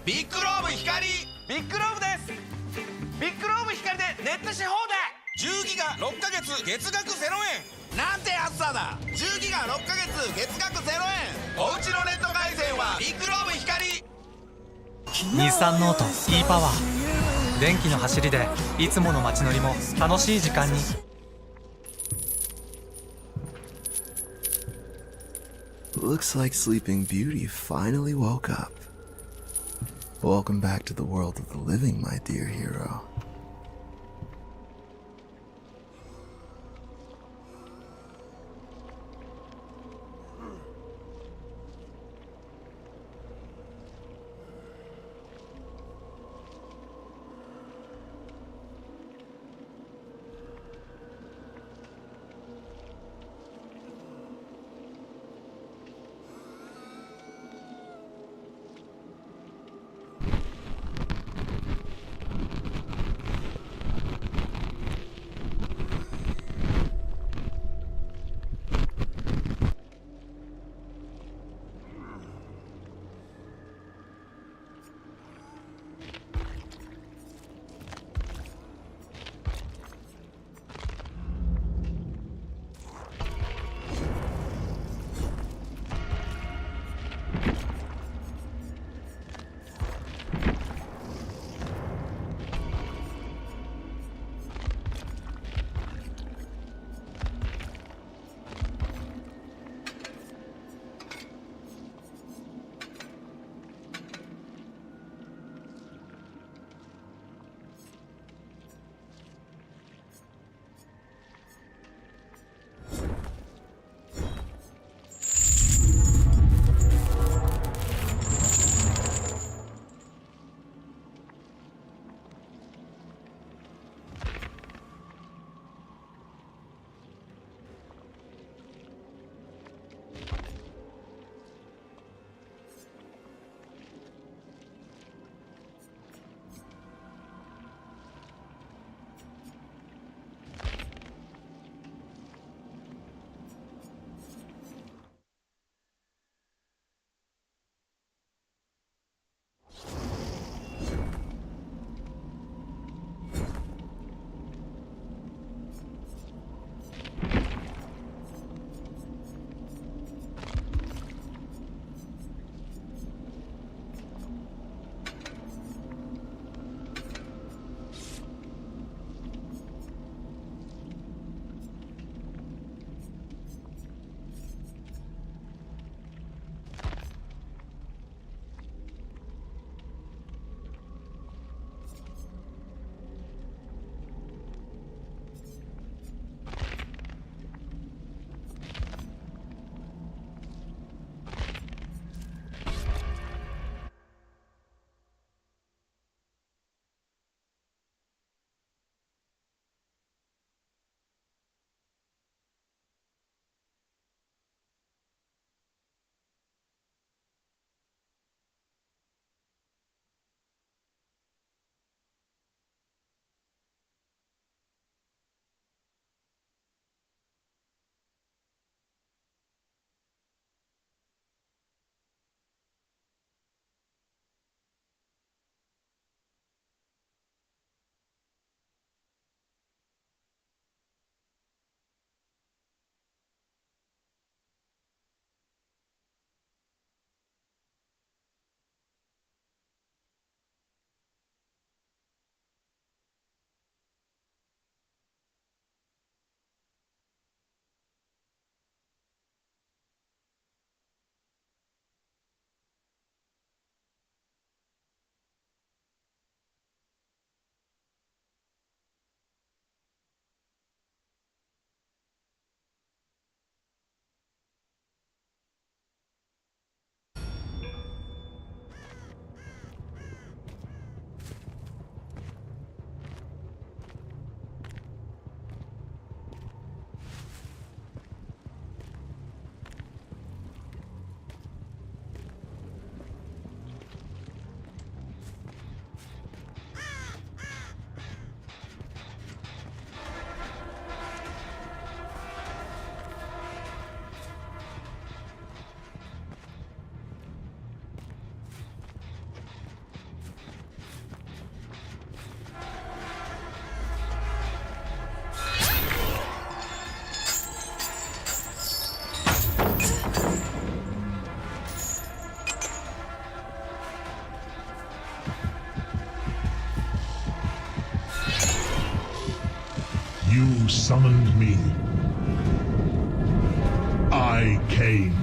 ビッグローブ光。ビッグローブです。ビッグローブ光でネットし放題。10ギガ6ヶ月月額0円なんて安さだ。10ギガ6ヶ月月額0円。おうちのネット回線はビッグローブ光。日産ノート e パワー。電気の走りでいつもの街乗りも楽しい時間に。Looks like Sleeping Beauty finally woke up. Welcome back to the world of the living, my dear hero. summoned me. I came.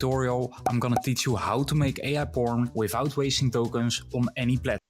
tutorial, I'm gonna teach you how to make AI porn without wasting tokens on any platform.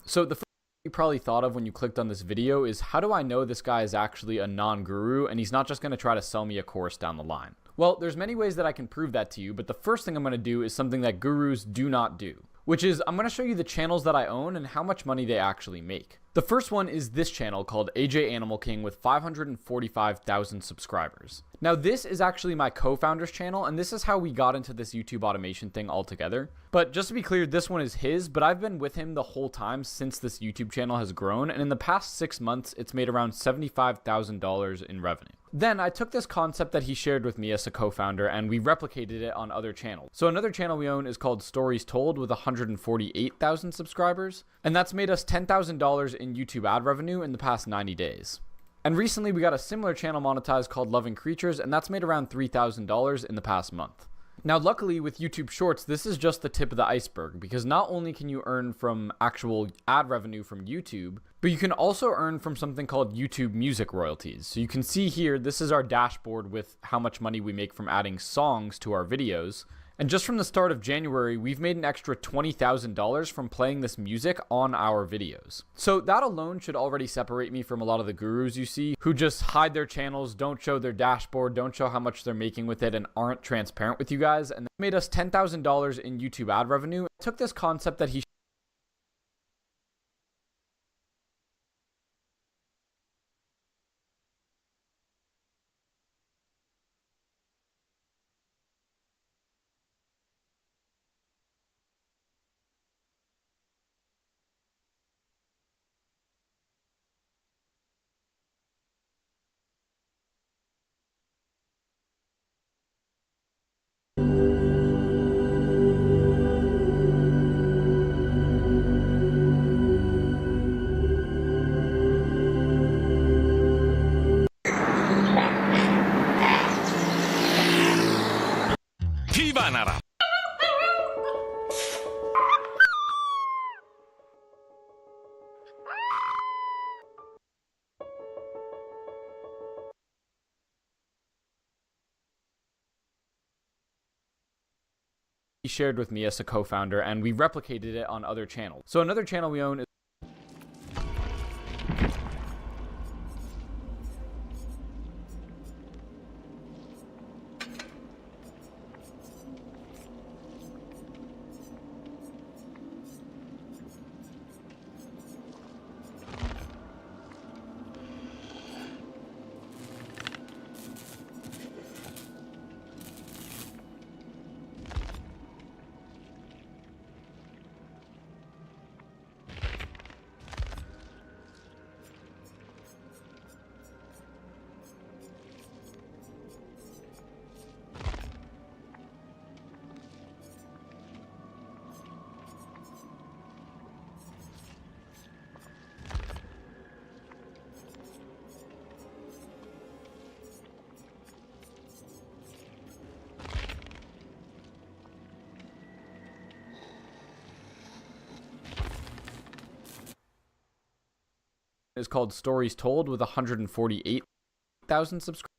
So the first thing you probably thought of when you clicked on this video is, how do I know this guy is actually a non-guru and he's not just going to try to sell me a course down the line? Well, there's many ways that I can prove that to you, but the first thing I'm going to do is something that gurus do not do, which is I'm going to show you the channels that I own and how much money they actually make. The first one is this channel called AJ Animal King with 545,000 subscribers. Now this is actually my co-founder's channel, and this is how we got into this YouTube automation thing altogether. But just to be clear, this one is his, but I've been with him the whole time since this YouTube channel has grown, and in the past 6 months, it's made around $75,000 in revenue. Then I took this concept that he shared with me as a co-founder and we replicated it on other channels. So another channel we own is called Stories Told with 148,000 subscribers, and that's made us $10,000 in YouTube ad revenue in the past 90 days. And recently we got a similar channel monetized called Loving Creatures, and that's made around $3,000 in the past month. Now, luckily with YouTube Shorts, this is just the tip of the iceberg, because not only can you earn from actual ad revenue from YouTube, but you can also earn from something called YouTube Music royalties. So you can see here, this is our dashboard with how much money we make from adding songs to our videos. And just from the start of January, we've made an extra $20,000 from playing this music on our videos. So that alone should already separate me from a lot of the gurus you see who just hide their channels, don't show their dashboard, don't show how much they're making with it, and aren't transparent with you guys. And that made us $10,000 in YouTube ad revenue. I took this concept that he TVer ならshared with me as a co-founder, and we replicated it on other channels. So another channel we own is called Stories Told with 148,000 subscribers.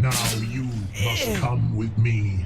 Now you must come with me.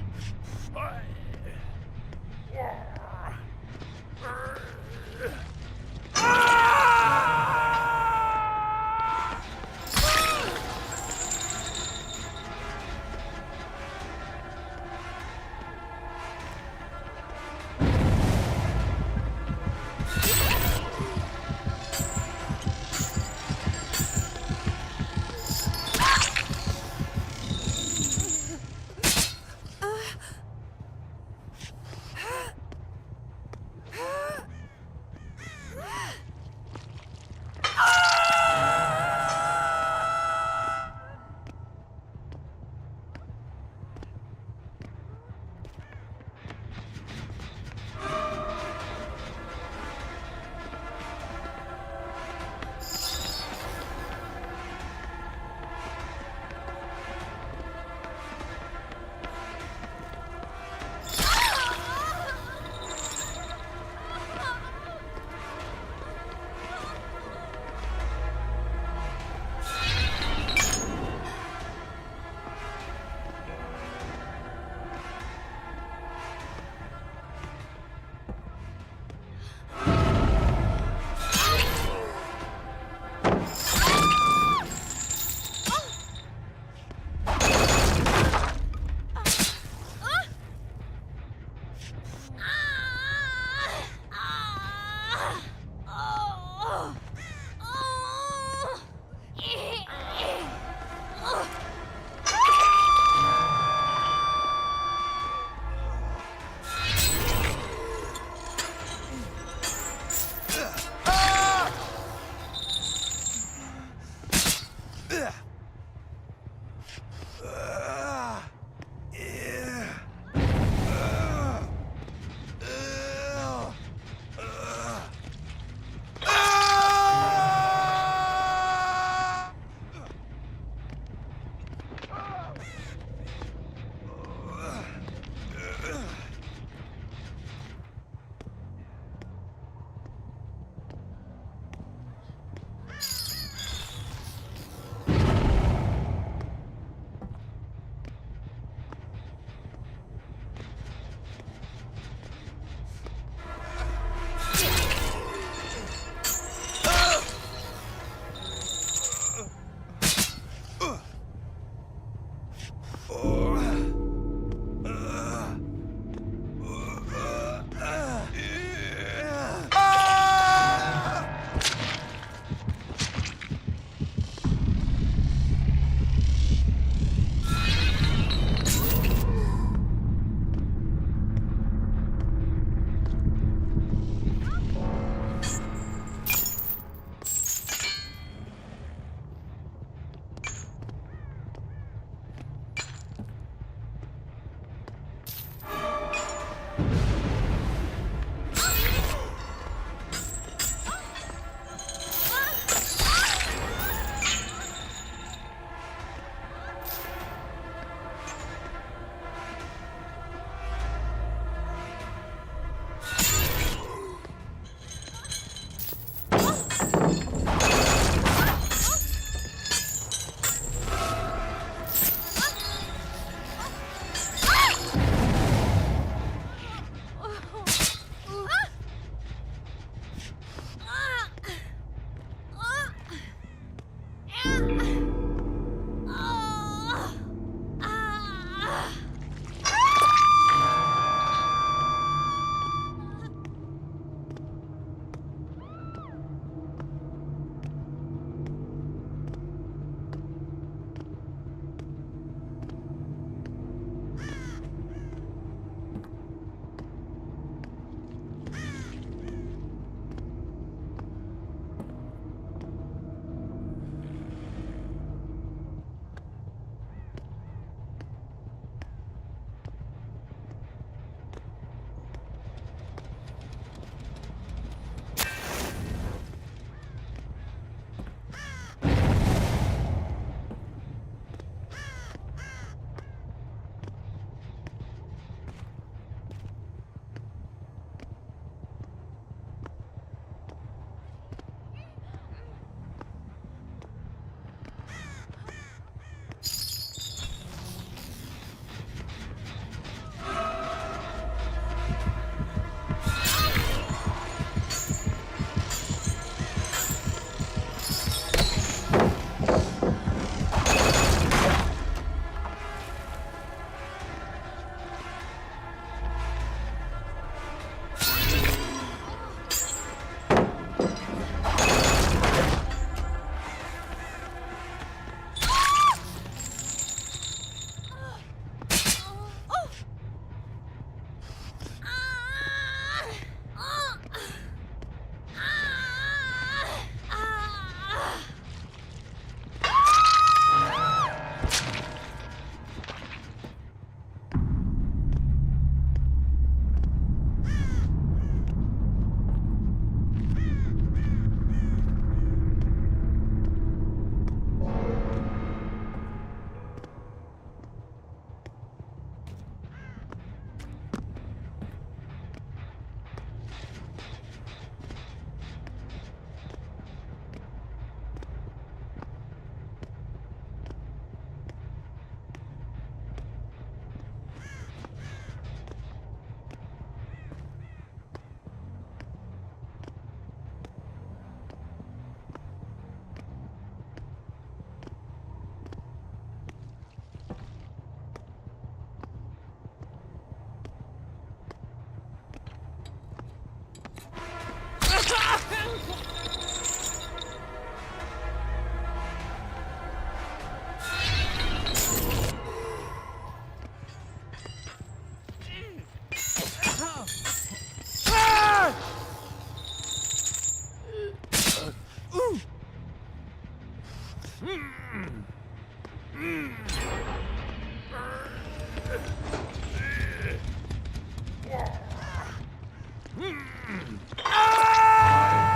I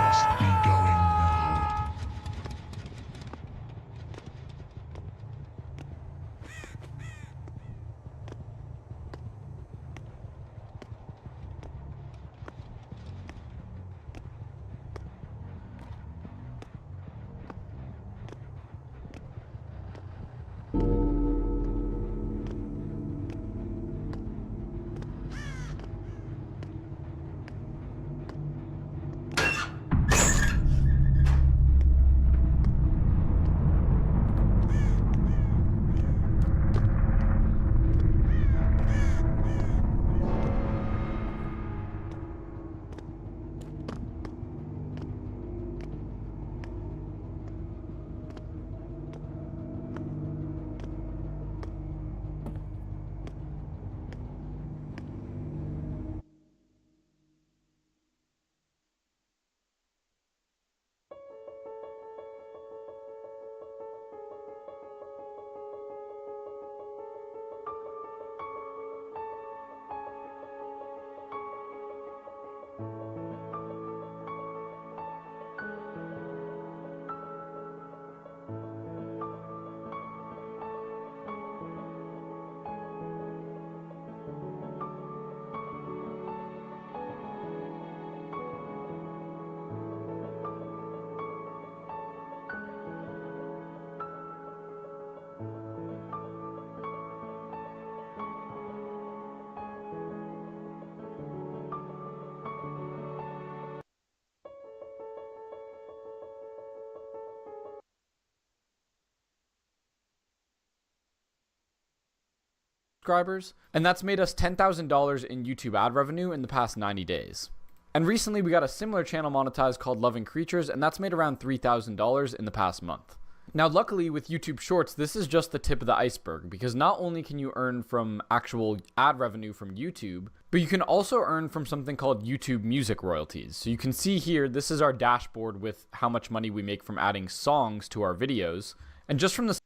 must be going now. Subscribers, and that's made us $10,000 in YouTube ad revenue in the past 90 days. And recently we got a similar channel monetized called Loving Creatures, and that's made around $3,000 in the past month. Now, luckily with YouTube Shorts, this is just the tip of the iceberg, because not only can you earn from actual ad revenue from YouTube, but you can also earn from something called YouTube Music royalties. So you can see here, this is our dashboard with how much money we make from adding songs to our videos. And just from the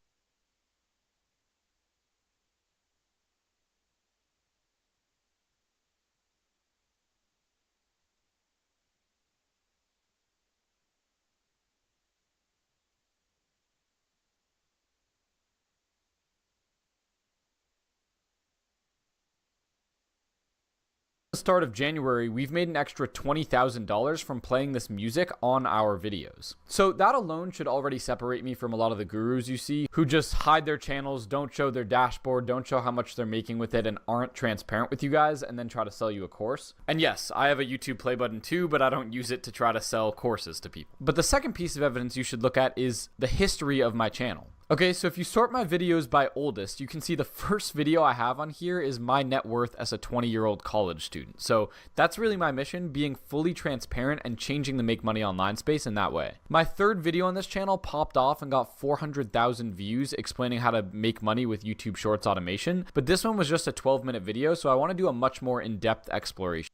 start of January, we've made an extra $20,000 from playing this music on our videos. So that alone should already separate me from a lot of the gurus you see who just hide their channels, don't show their dashboard, don't show how much they're making with it, and aren't transparent with you guys, and then try to sell you a course. And yes, I have a YouTube play button too, but I don't use it to try to sell courses to people. But the second piece of evidence you should look at is the history of my channel. Okay, so if you sort my videos by oldest, you can see the first video I have on here is my net worth as a 20-year-old college student. So that's really my mission, being fully transparent and changing the make money online space in that way. My third video on this channel popped off and got 400,000 views explaining how to make money with YouTube Shorts automation, but this one was just a 12-minute video, so I want to do a much more in-depth exploration.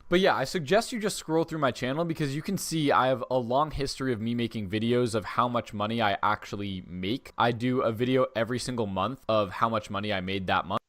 But yeah, I suggest you just scroll through my channel because you can see I have a long history of me making videos of how much money I actually make. I do a video every single month of how much money I made that month.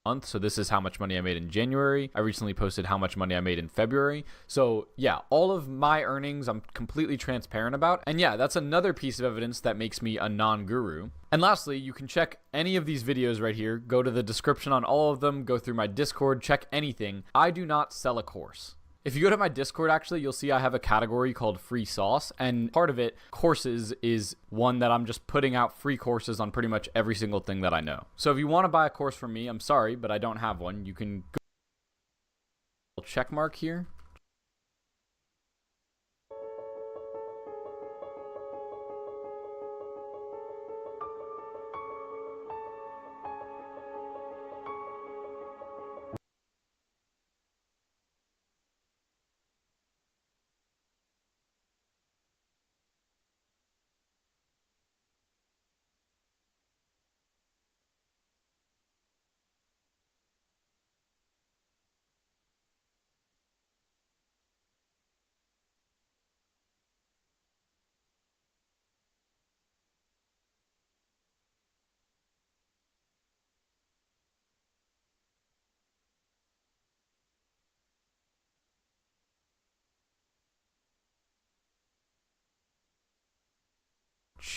month. So this is how much money I made in January. I recently posted how much money I made in February. So yeah, all of my earnings I'm completely transparent about. And yeah, that's another piece of evidence that makes me a non-guru. And lastly, you can check any of these videos right here. Go to the description on all of them, go through my Discord, check anything. I do not sell a course. If you go to my Discord, actually, you'll see I have a category called free sauce, and part of it, courses, is one that I'm just putting out free courses on pretty much every single thing that I know. So if you want to buy a course from me, I'm sorry, but I don't have one. You can go check mark here.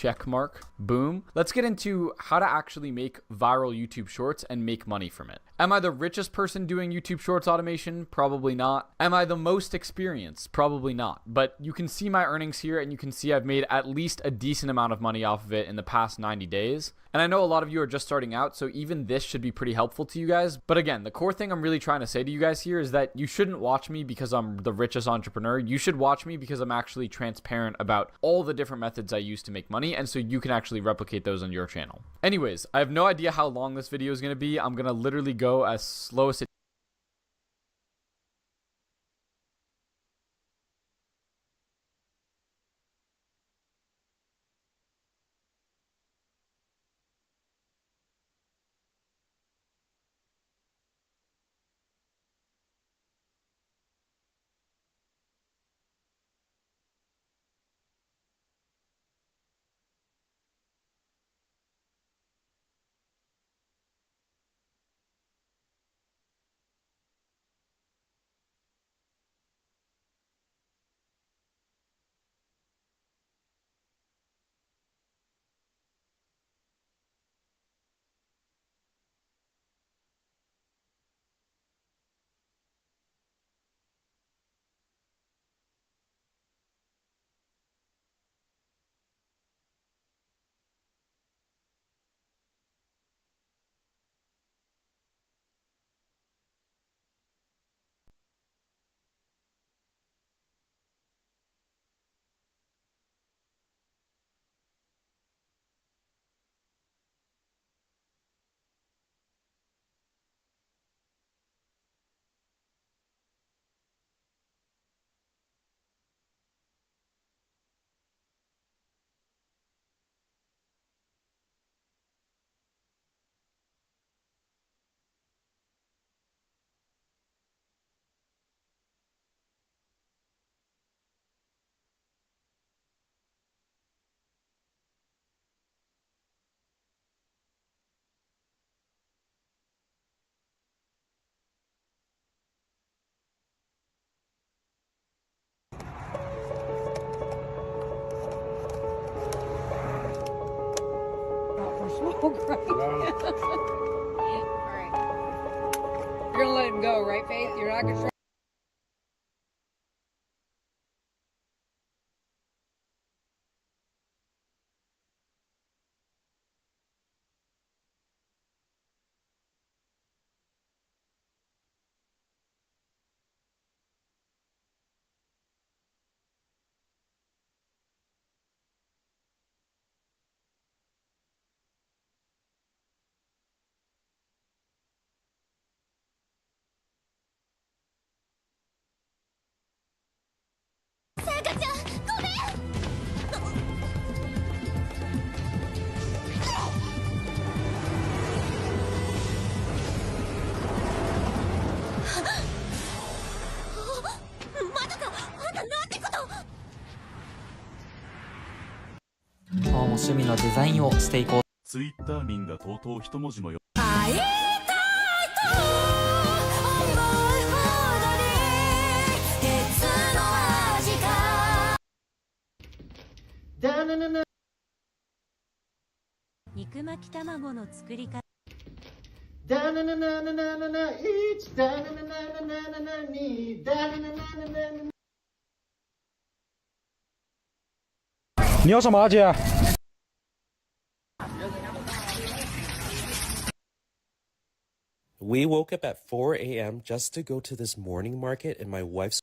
Check mark. Boom. Let's get into how to actually make viral YouTube shorts and make money from it. Am I the richest person doing YouTube shorts automation? Probably not. Am I the most experienced? Probably not. But you can see my earnings here, and you can see I've made at least a decent amount of money off of it in the past 90 days. And I know a lot of you are just starting out, so even this should be pretty helpful to you guys. But again, the core thing I'm really trying to say to you guys here is that you shouldn't watch me because I'm the richest entrepreneur. You should watch me because I'm actually transparent about all the different methods I use to make money, and so you can actually replicate those on your channel. Anyways, I have no idea how long this video is going to be. I'm going to literally go as slow as it smoke, right? Alright. You're gonna let him go, right, Faith? You're not gonna try.今日も趣味のデザインをしていこう。ツイッター民がとうとう一文字もよ肉巻き卵の作り方。你要什么啊，姐？ We woke up at 4 a.m. just to go to this morning market, and my wife's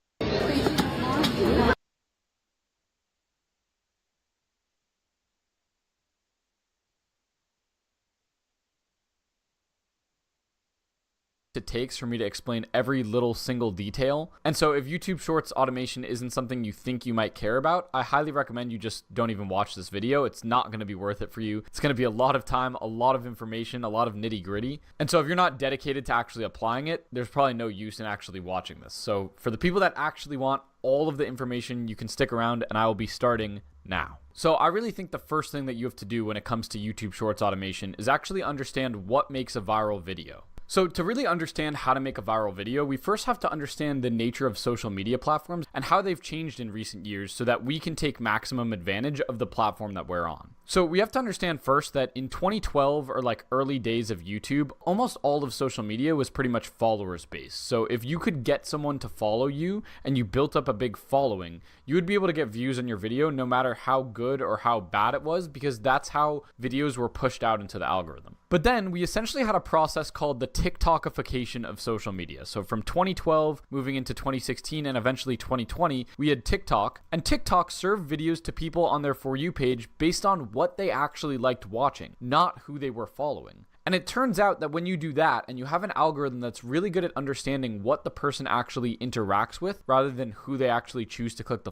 it takes for me to explain every little single detail. And so if YouTube Shorts automation isn't something you think you might care about, I highly recommend you just don't even watch this video. It's not going to be worth it for you. It's going to be a lot of time, a lot of information, a lot of nitty gritty. And so if you're not dedicated to actually applying it, there's probably no use in actually watching this. So for the people that actually want all of the information, you can stick around, and I will be starting now. So I really think the first thing that you have to do when it comes to YouTube Shorts automation is actually understand what makes a viral video. So to really understand how to make a viral video, we first have to understand the nature of social media platforms and how they've changed in recent years so that we can take maximum advantage of the platform that we're on. So we have to understand first that in 2012 or like early days of YouTube, almost all of social media was pretty much followers based. So if you could get someone to follow you and you built up a big following, you would be able to get views on your video no matter how good or how bad it was, because that's how videos were pushed out into the algorithm. But then we essentially had a process called the TikTokification of social media. So from 2012 moving into 2016 and eventually 2020, we had TikTok, and TikTok served videos to people on their For You page based on what they actually liked watching, not who they were following. And it turns out that when you do that and you have an algorithm that's really good at understanding what the person actually interacts with rather than who they actually choose to click the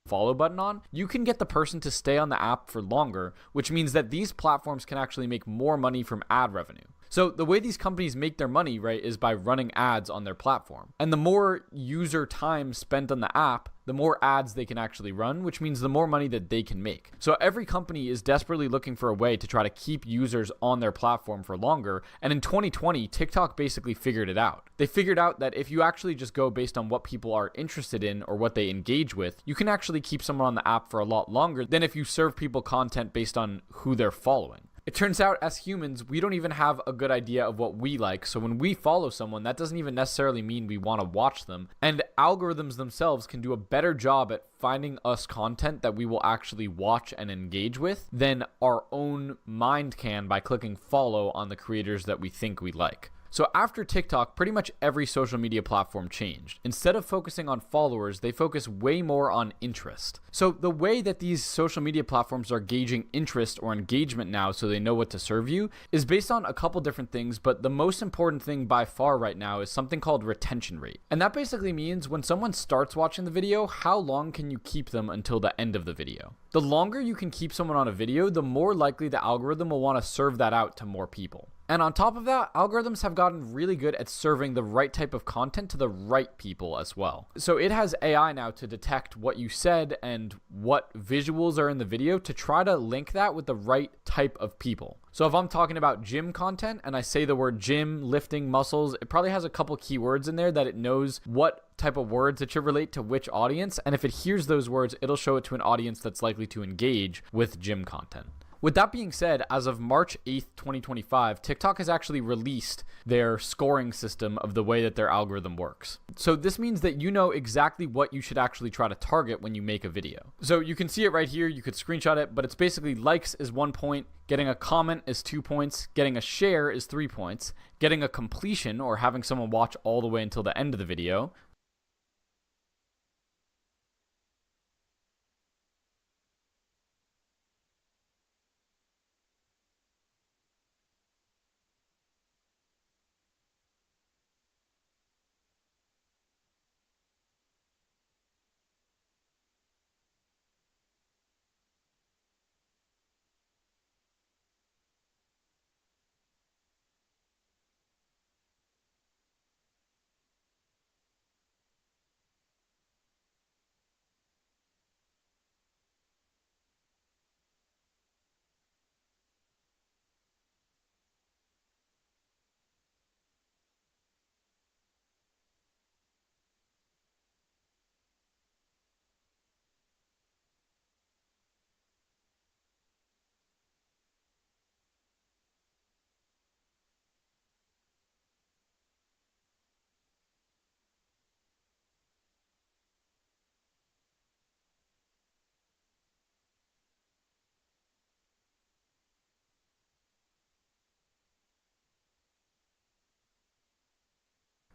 follow button on, you can get the person to stay on the app for longer, which means that these platforms can actually make more money from ad revenue. So the way these companies make their money, right, is by running ads on their platform. And the more user time spent on the app, the more ads they can actually run, which means the more money that they can make. So every company is desperately looking for a way to try to keep users on their platform for longer. And in 2020, TikTok basically figured it out. They figured out that if you actually just go based on what people are interested in or what they engage with, you can actually keep someone on the app for a lot longer than if you serve people content based on who they're following. It turns out as humans, we don't even have a good idea of what we like. So when we follow someone, that doesn't even necessarily mean we want to watch them. And algorithms themselves can do a better job at finding us content that we will actually watch and engage with than our own mind can by clicking follow on the creators that we think we like. So after TikTok, pretty much every social media platform changed. Instead of focusing on followers, they focus way more on interest. So the way that these social media platforms are gauging interest or engagement now so they know what to serve you is based on a couple different things, but the most important thing by far right now is something called retention rate. And that basically means when someone starts watching the video, how long can you keep them until the end of the video? The longer you can keep someone on a video, the more likely the algorithm will want to serve that out to more people. And on top of that, algorithms have gotten really good at serving the right type of content to the right people as well. So it has AI now to detect what you said and what visuals are in the video to try to link that with the right type of people. So if I'm talking about gym content and I say the word gym, lifting, muscles, it probably has a couple keywords in there that it knows what type of words it should relate to which audience. And if it hears those words, it'll show it to an audience that's likely to engage with gym content. With that being said, as of March 8th, 2025, TikTok has actually released their scoring system of the way that their algorithm works. So this means that you know exactly what you should actually try to target when you make a video. So you can see it right here. You could screenshot it, but it's basically likes is 1 point, getting a comment is 2 points, getting a share is 3 points, getting a completion or having someone watch all the way until the end of the video,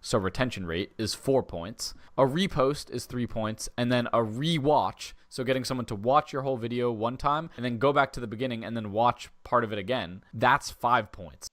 so retention rate, is 4 points. A repost is 3 points. And then a rewatch, so getting someone to watch your whole video one time and then go back to the beginning and then watch part of it again, that's 5 points.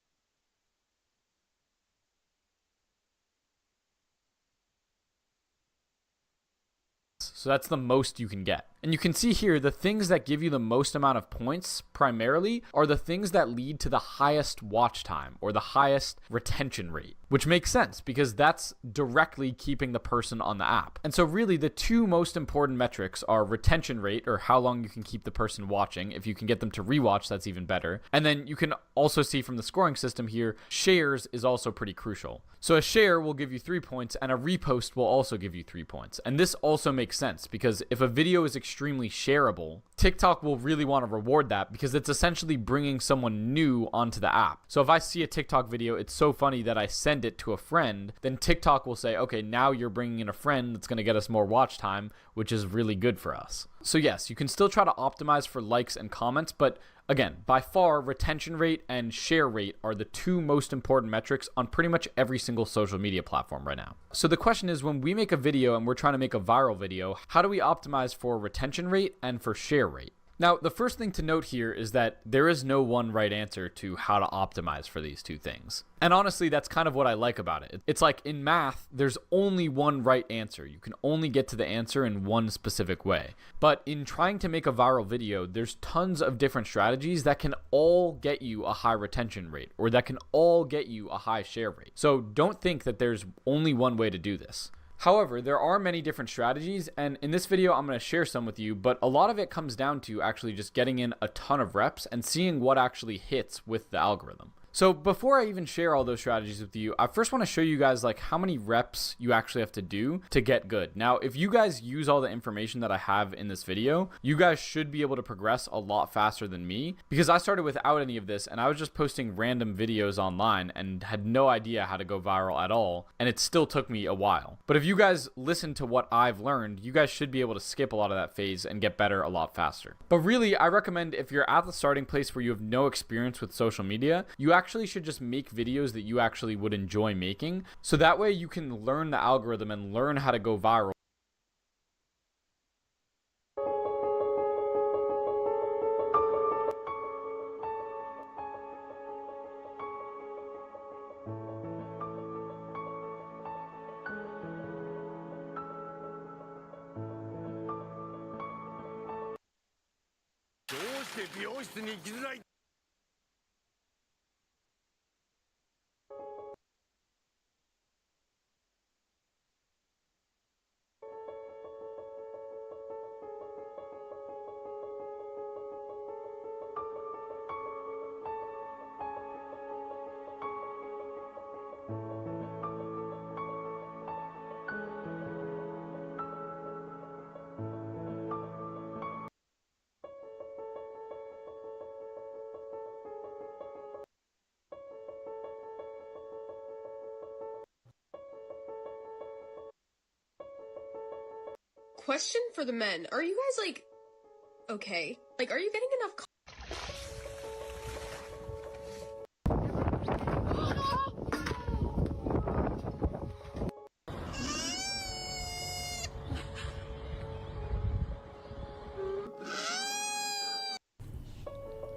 So that's the most you can get. And you can see here the things that give you the most amount of points primarily are the things that lead to the highest watch time or the highest retention rate, which makes sense because that's directly keeping the person on the app. And so really the two most important metrics are retention rate, or how long you can keep the person watching. If you can get them to rewatch, that's even better. And then you can also see from the scoring system here, shares is also pretty crucial. So a share will give you 3 points and a repost will also give you 3 points. And this also makes sense because if a video is extremely shareable, TikTok will really want to reward that because it's essentially bringing someone new onto the app. So if I see a TikTok video, it's so funny that I send it to a friend, then TikTok will say, okay, now you're bringing in a friend that's going to get us more watch time, which is really good for us. So yes, you can still try to optimize for likes and comments, but again, by far, retention rate and share rate are the two most important metrics on pretty much every single social media platform right now. So the question is, when we make a video and we're trying to make a viral video, how do we optimize for retention rate and for share rate? Now, the first thing to note here is that there is no one right answer to how to optimize for these two things. And honestly, that's kind of what I like about it. It's like in math, there's only one right answer. You can only get to the answer in one specific way. But in trying to make a viral video, there's tons of different strategies that can all get you a high retention rate or that can all get you a high share rate. So don't think that there's only one way to do this. However, there are many different strategies, and in this video I'm going to share some with you, but a lot of it comes down to actually just getting in a ton of reps and seeing what actually hits with the algorithm. So before I even share all those strategies with you, I first want to show you guys like how many reps you actually have to do to get good. Now, if you guys use all the information that I have in this video, you guys should be able to progress a lot faster than me because I started without any of this and I was just posting random videos online and had no idea how to go viral at all, and it still took me a while. But if you guys listen to what I've learned, you guys should be able to skip a lot of that phase and get better a lot faster. But really, I recommend if you're at the starting place where you have no experience with social media, you actually should just make videos that you actually would enjoy making, so that way you can learn the algorithm and learn how to go viral. Question for the men. Are you guys like, okay? Like, are you getting enough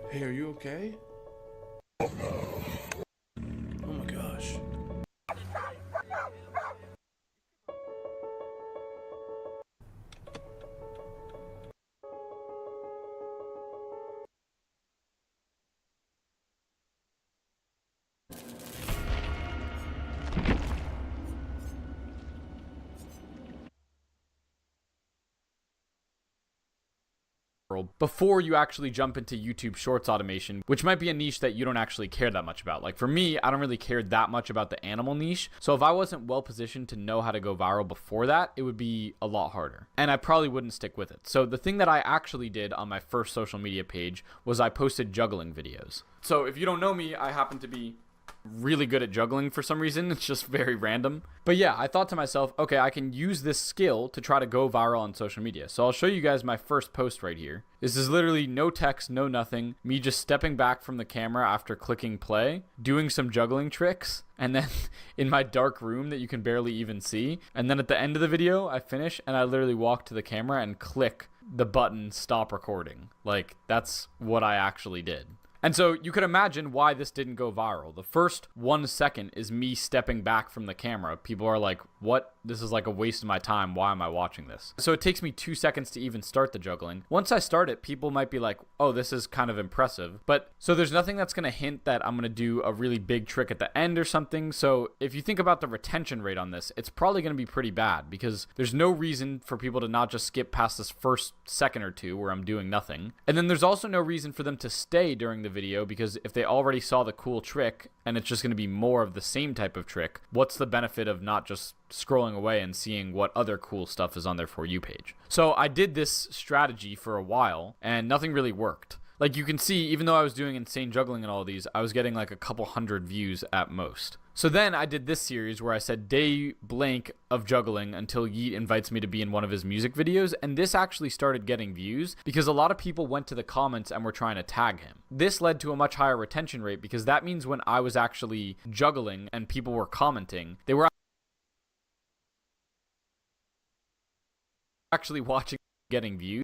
Hey, are you okay? Oh my gosh. Before you actually jump into YouTube Shorts automation, which might be a niche that you don't actually care that much about. Like for me, I don't really care that much about the animal niche. So if I wasn't well positioned to know how to go viral before that, it would be a lot harder. And I probably wouldn't stick with it. So the thing that I actually did on my first social media page was I posted juggling videos. So if you don't know me, I happen to be really good at juggling for some reason. It's just very random. But yeah, I thought to myself, okay, I can use this skill to try to go viral on social media. So I'll show you guys my first post right here. This is literally no text, no nothing. Me just stepping back from the camera after clicking play, doing some juggling tricks, and then in my dark room that you can barely even see. And then at the end of the video, I finish and I literally walk to the camera and click the button stop recording. Like, that's what I actually did. And so you could imagine why this didn't go viral. The first 1 second is me stepping back from the camera. People are like, what? This is like a waste of my time. Why am I watching this? So it takes me 2 seconds to even start the juggling. Once I start it, people might be like, oh, this is kind of impressive. But so there's nothing that's going to hint that I'm going to do a really big trick at the end or something. So if you think about the retention rate on this, it's probably going to be pretty bad because there's no reason for people to not just skip past this first second or two where I'm doing nothing. And then there's also no reason for them to stay during the video because if they already saw the cool trick and it's just going to be more of the same type of trick, what's the benefit of not just scrolling away and seeing what other cool stuff is on their For You page? So I did this strategy for a while and nothing really worked. Like you can see, even though I was doing insane juggling and all of these, I was getting like a couple hundred views at most. So then I did this series where I said day blank of juggling until Yeet invites me to be in one of his music videos, and this actually started getting views because a lot of people went to the comments and were trying to tag him. This led to a much higher retention rate because that means when I was actually juggling and people were commenting, they were actually watching, getting views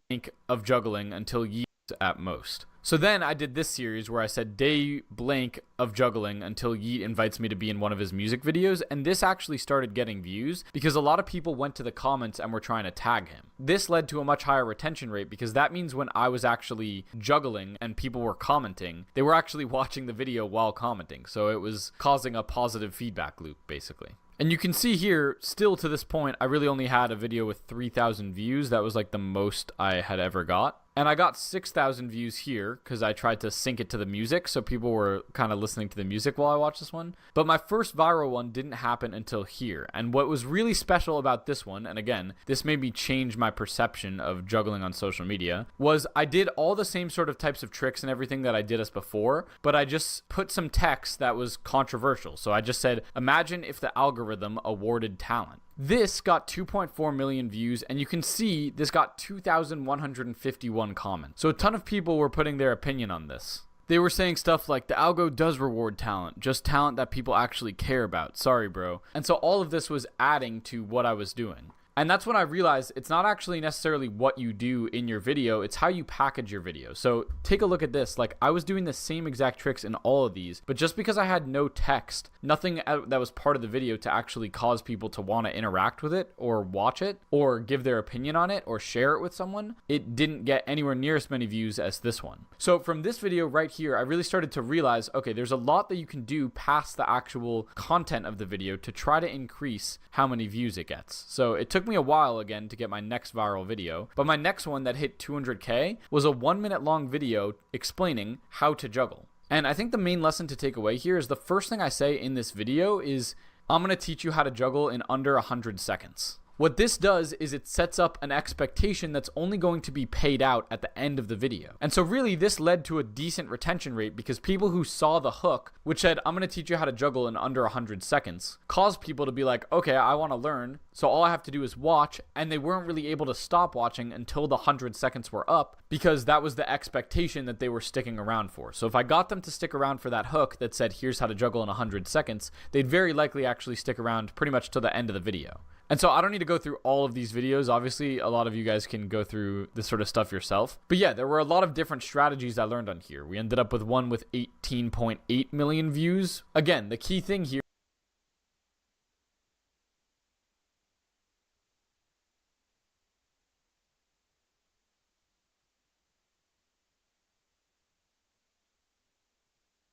of juggling until Yeet at most. So then I did this series where I said day blank of juggling until Yeet invites me to be in one of his music videos, and this actually started getting views because a lot of people went to the comments and were trying to tag him. This led to a much higher retention rate because that means when I was actually juggling and people were commenting, they were actually watching the video while commenting. So it was causing a positive feedback loop basically. And you can see here, still to this point, I really only had a video with 3,000 views. That was like the most I had ever got. And I got 6,000 views here because I tried to sync it to the music, so people were kind of listening to the music while I watched this one. But my first viral one didn't happen until here. And what was really special about this one, and again, this made me change my perception of juggling on social media, was I did all the same sort of types of tricks and everything that I did as before, but I just put some text that was controversial. So I just said, imagine if the algorithm awarded talent. This got 2.4 million views, and you can see this got 2,151 comments. So a ton of people were putting their opinion on this. They were saying stuff like, the algo does reward talent, just talent that people actually care about. Sorry, bro. And so all of this was adding to what I was doing. And that's when I realized it's not actually necessarily what you do in your video, it's how you package your video. So take a look at this. Like, I was doing the same exact tricks in all of these, but just because I had no text, nothing that was part of the video to actually cause people to want to interact with it or watch it or give their opinion on it or share it with someone, it didn't get anywhere near as many views as this one. So from this video right here, I really started to realize, okay, there's a lot that you can do past the actual content of the video to try to increase how many views it gets. So it took me a while again to get my next viral video, but my next one that hit 200K was a 1 minute long video explaining how to juggle. And I think the main lesson to take away here is the first thing I say in this video is I'm going to teach you how to juggle in under 100 seconds. What this does is it sets up an expectation that's only going to be paid out at the end of the video. And so really this led to a decent retention rate because people who saw the hook, which said, I'm going to teach you how to juggle in under 100 seconds, caused people to be like, okay, I want to learn. So all I have to do is watch. And they weren't really able to stop watching until the 100 seconds were up because that was the expectation that they were sticking around for. So if I got them to stick around for that hook that said, here's how to juggle in 100 seconds, they'd very likely actually stick around pretty much to the end of the video. And so I don't need to go through all of these videos. Obviously, a lot of you guys can go through this sort of stuff yourself. But yeah, there were a lot of different strategies I learned on here. We ended up with one with 18.8 million views. Again, the key thing here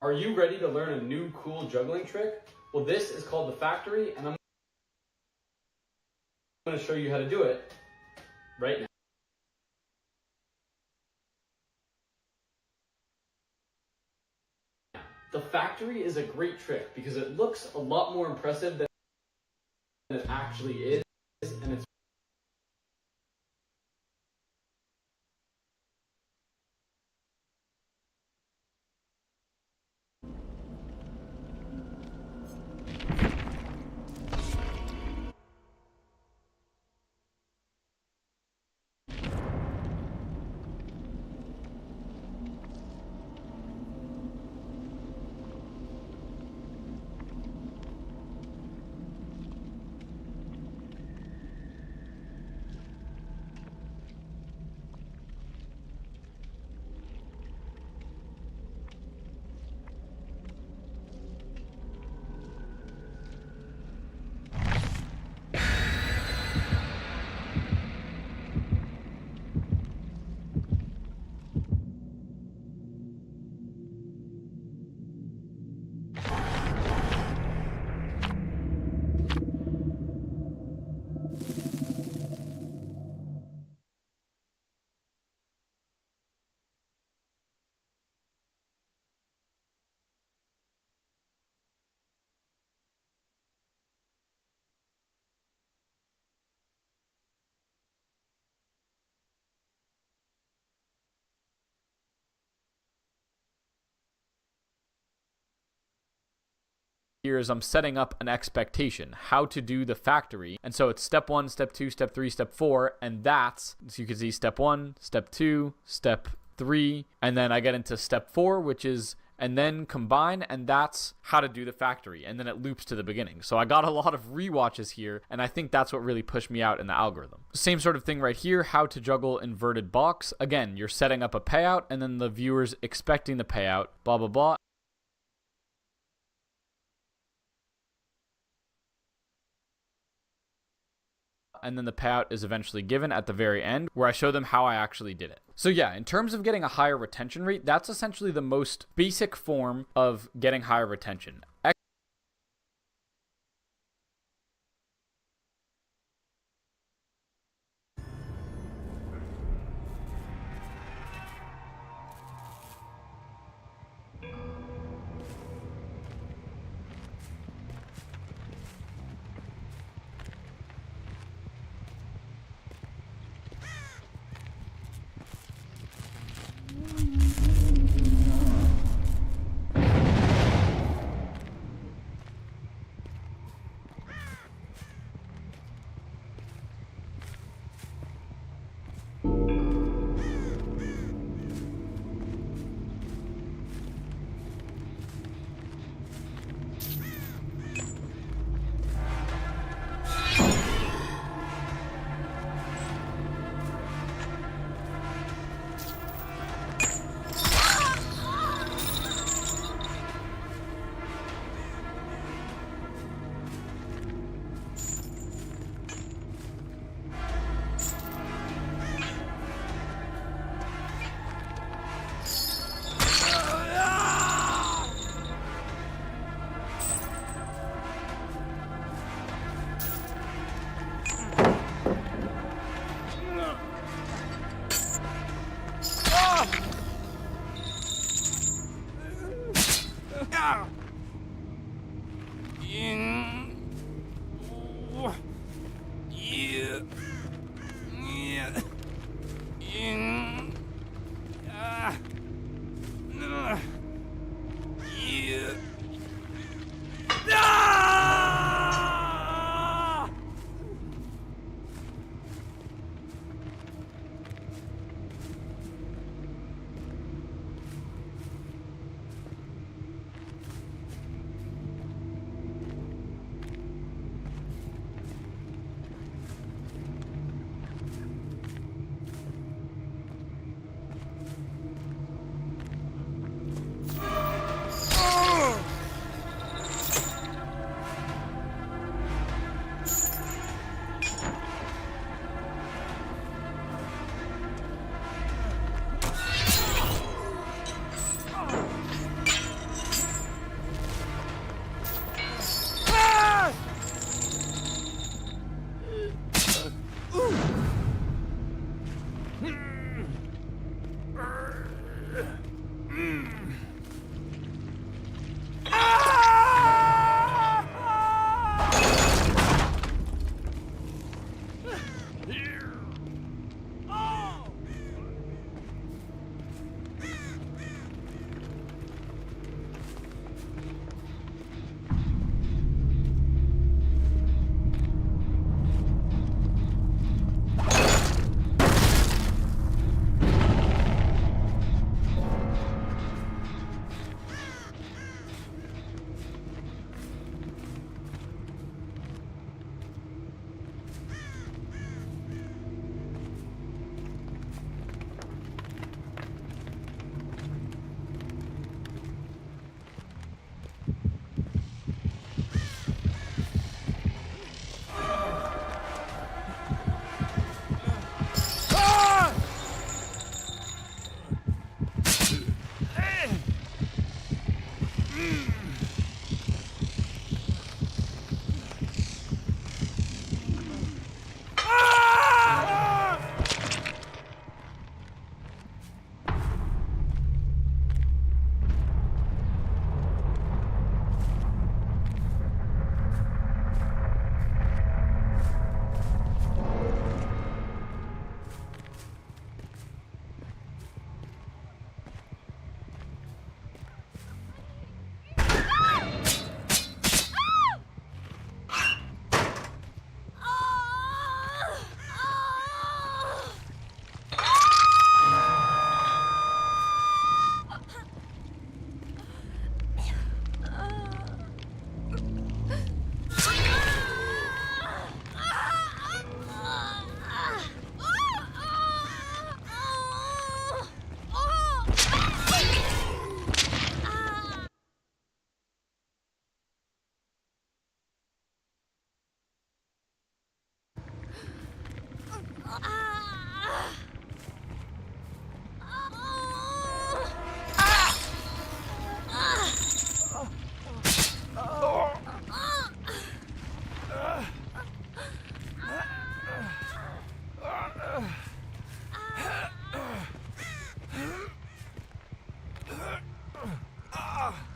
Are you ready to learn a new cool juggling trick? Well, this is called the Factory, and I'm going to show you how to do it right now. The Factory is a great trick because it looks a lot more impressive than it actually is, and it's here is I'm setting up an expectation, how to do the factory. And so it's step 1, step 2, step 3, step 4, and that's, so you can see step 1, step 2, step 3, and then I get into step 4, which is, and then combine, and that's how to do the factory, and then it loops to the beginning. So I got a lot of rewatches here, and I think that's what really pushed me out in the algorithm. Same sort of thing right here, how to juggle inverted box. Again, you're setting up a payout, and then the viewer's expecting the payout, blah, blah, blah. And then the payout is eventually given at the very end, where I show them how I actually did it. So yeah, in terms of getting a higher retention rate, that's essentially the most basic form of getting higher retention.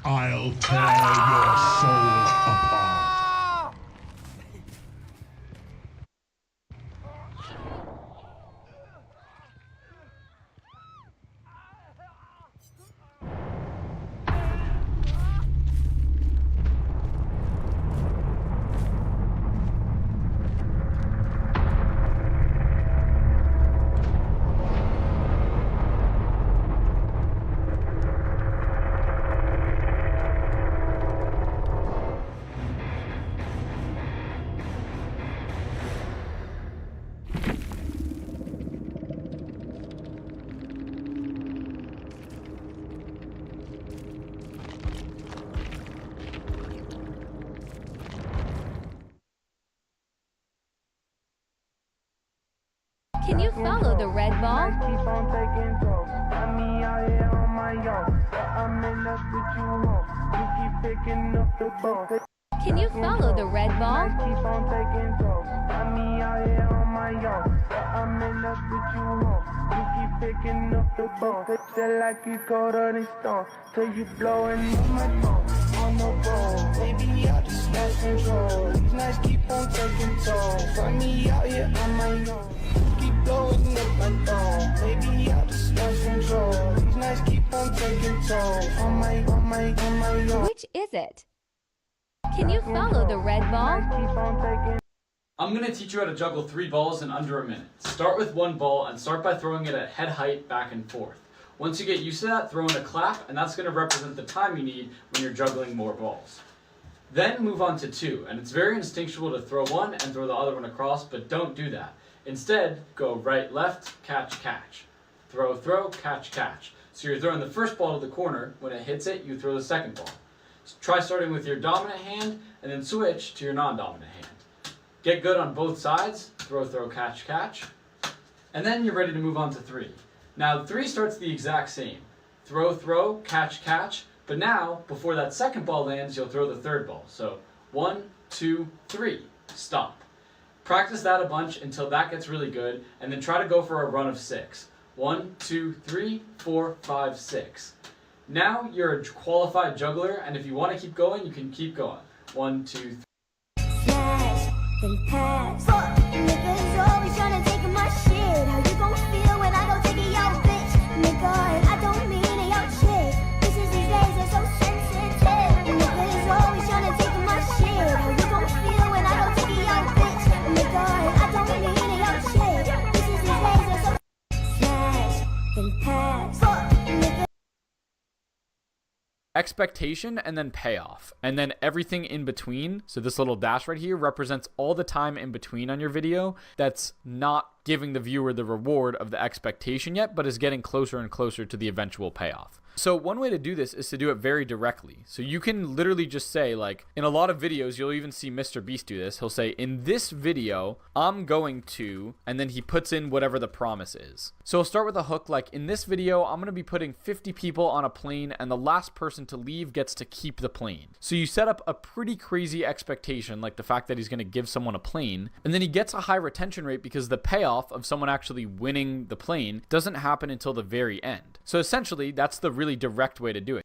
I'll tear your soul apart. Can you follow the red ball? Can you follow the red ball? Baby, I just lost control. These nights keep on taking toll. Find me out here on my own. Keep blowing up my phone. Baby, I just lost control. These nights keep on taking toll. On my own. Which is it? Can you follow the red ball? I'm going to teach you how to juggle 3 balls in under a minute. Start with 1 ball and start by throwing it at head height back and forth. Once you get used to that, throw in a clap, and that's going to represent the time you need when you're juggling more balls. Then move on to 2, and it's very instinctual to throw one and throw the other one across, but don't do that. Instead, go right, left, catch, catch. Throw, throw, catch, catch. So you're throwing the first ball to the corner. When it hits it, you throw the second ball. So try starting with your dominant hand, and then switch to your non-dominant hand. Get good on both sides, throw, throw, catch, catch. And then you're ready to move on to 3. Now 3 starts the exact same. Throw, throw, catch, catch. But now, before that second ball lands, you'll throw the third ball. So 1, 2, 3, stop. Practice that a bunch until that gets really good, and then try to go for a run of 6. 1, 2, 3, 4, 5, 6. Now you're a qualified juggler, and if you want to keep going, you can keep going. 1, 2, 3. Smash, then pass. Fuck, niggas always tryna take my shit. How you gon' feel when I go take it out, bitch? Nigga, I don't mean it out shit. Bitches these days are so sensitive. Niggas always tryna take my shit. How you gon' feel when I go take it out, bitch? Nigga, I don't mean it out shit. Bitches these days are so smash, then pass. Fuck, nigga. Expectation and then payoff, and then everything in between. So this little dash right here represents all the time in between on your video that's not giving the viewer the reward of the expectation yet, but is getting closer and closer to the eventual payoff. So one way to do this is to do it very directly. So you can literally just say, like, in a lot of videos, you'll even see Mr. Beast do this. He'll say, in this video, I'm going to, and then he puts in whatever the promise is. So he'll start with a hook like, in this video, I'm going to be putting 50 people on a plane, and the last person to leave gets to keep the plane. So you set up a pretty crazy expectation, like the fact that he's going to give someone a plane, and then he gets a high retention rate because the payoff of someone actually winning the plane doesn't happen until the very end. So essentially, that's the really direct way to do it.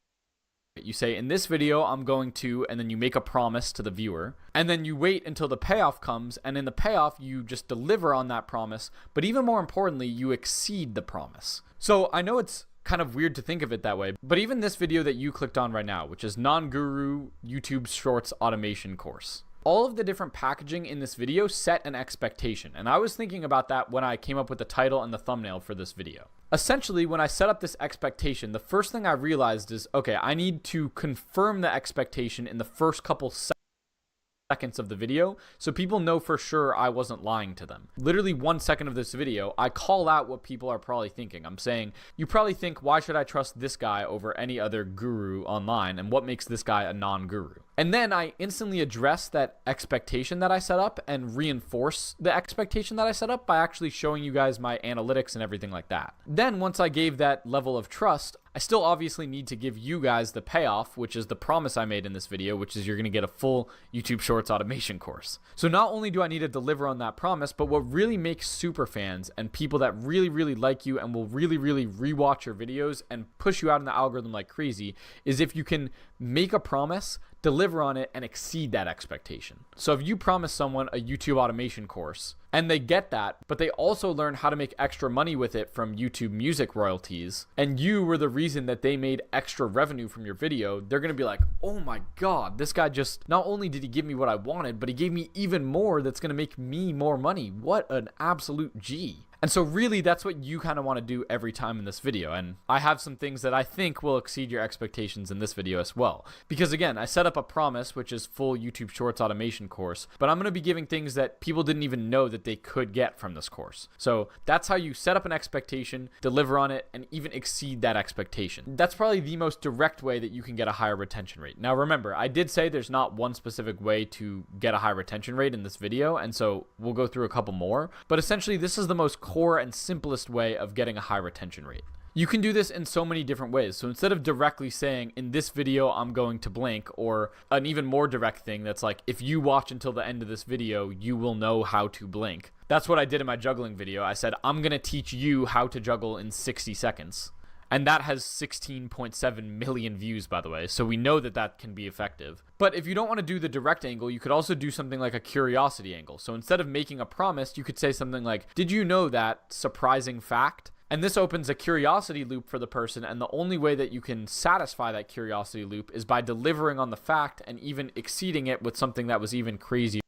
You say, in this video, I'm going to, and then you make a promise to the viewer, and then you wait until the payoff comes, and in the payoff, you just deliver on that promise, but even more importantly, you exceed the promise. So I know it's kind of weird to think of it that way, but even this video that you clicked on right now, which is Non-Guru YouTube Shorts Automation Course, all of the different packaging in this video set an expectation, and I was thinking about that when I came up with the title and the thumbnail for this video. Essentially, when I set up this expectation, the first thing I realized is, okay, I need to confirm the expectation in the first couple seconds of the video so people know for sure I wasn't lying to them. Literally 1 second of this video, I call out what people are probably thinking. I'm saying, you probably think, why should I trust this guy over any other guru online, and what makes this guy a non-guru? And then I instantly address that expectation that I set up and reinforce the expectation that I set up by actually showing you guys my analytics and everything like that. Then once I gave that level of trust, I still obviously need to give you guys the payoff, which is the promise I made in this video, which is you're going to get a full YouTube Shorts automation course. So not only do I need to deliver on that promise, but what really makes super fans and people that really, really like you and will really, really rewatch your videos and push you out in the algorithm like crazy is if you can make a promise, deliver on it, and exceed that expectation. So if you promise someone a YouTube automation course and they get that, but they also learn how to make extra money with it from YouTube music royalties, and you were the reason that they made extra revenue from your video, they're going to be like, oh my God, this guy just, not only did he give me what I wanted, but he gave me even more that's going to make me more money. What an absolute G. And so really that's what you kind of want to do every time in this video. And I have some things that I think will exceed your expectations in this video as well. Because again, I set up a promise, which is full YouTube Shorts automation course, but I'm going to be giving things that people didn't even know that they could get from this course. So that's how you set up an expectation, deliver on it, and even exceed that expectation. That's probably the most direct way that you can get a higher retention rate. Now remember, I did say there's not one specific way to get a high retention rate in this video, and so we'll go through a couple more, but essentially this is the most core and simplest way of getting a high retention rate. You can do this in so many different ways. So instead of directly saying, in this video, I'm going to blink, or an even more direct thing that's like, if you watch until the end of this video, you will know how to blink. That's what I did in my juggling video. I said, I'm going to teach you how to juggle in 60 seconds. And that has 16.7 million views, by the way. So we know that that can be effective. But if you don't want to do the direct angle, you could also do something like a curiosity angle. So instead of making a promise, you could say something like, did you know that surprising fact? And this opens a curiosity loop for the person. And the only way that you can satisfy that curiosity loop is by delivering on the fact and even exceeding it with something that was even crazier.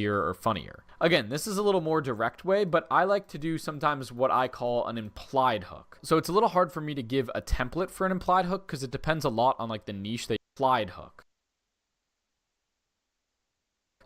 Or funnier. Again, this is a little more direct way, but I like to do sometimes what I call an implied hook. So it's a little hard for me to give a template for an implied hook because it depends a lot on like the niche that implied hook.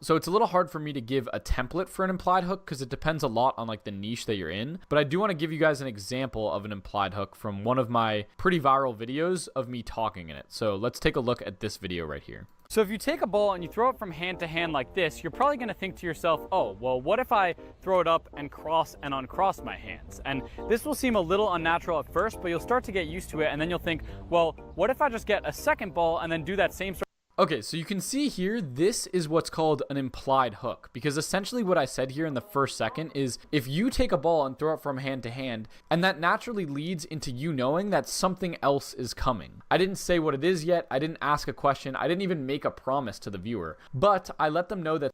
So it's a little hard for me to give a template for an implied hook because it depends a lot on like the niche that you're in. But I do want to give you guys an example of an implied hook from one of my pretty viral videos of me talking in it. So let's take a look at this video right here. So if you take a ball and you throw it from hand to hand like this, you're probably going to think to yourself, oh, well, what if I throw it up and cross and uncross my hands? And this will seem a little unnatural at first, but you'll start to get used to it. And then you'll think, well, what if I just get a second ball and then do that same sort. Okay, so you can see here, this is what's called an implied hook, because essentially what I said here in the first second is if you take a ball and throw it from hand to hand, and that naturally leads into you knowing that something else is coming. I didn't say what it is yet, I didn't ask a question, I didn't even make a promise to the viewer, but I let them know that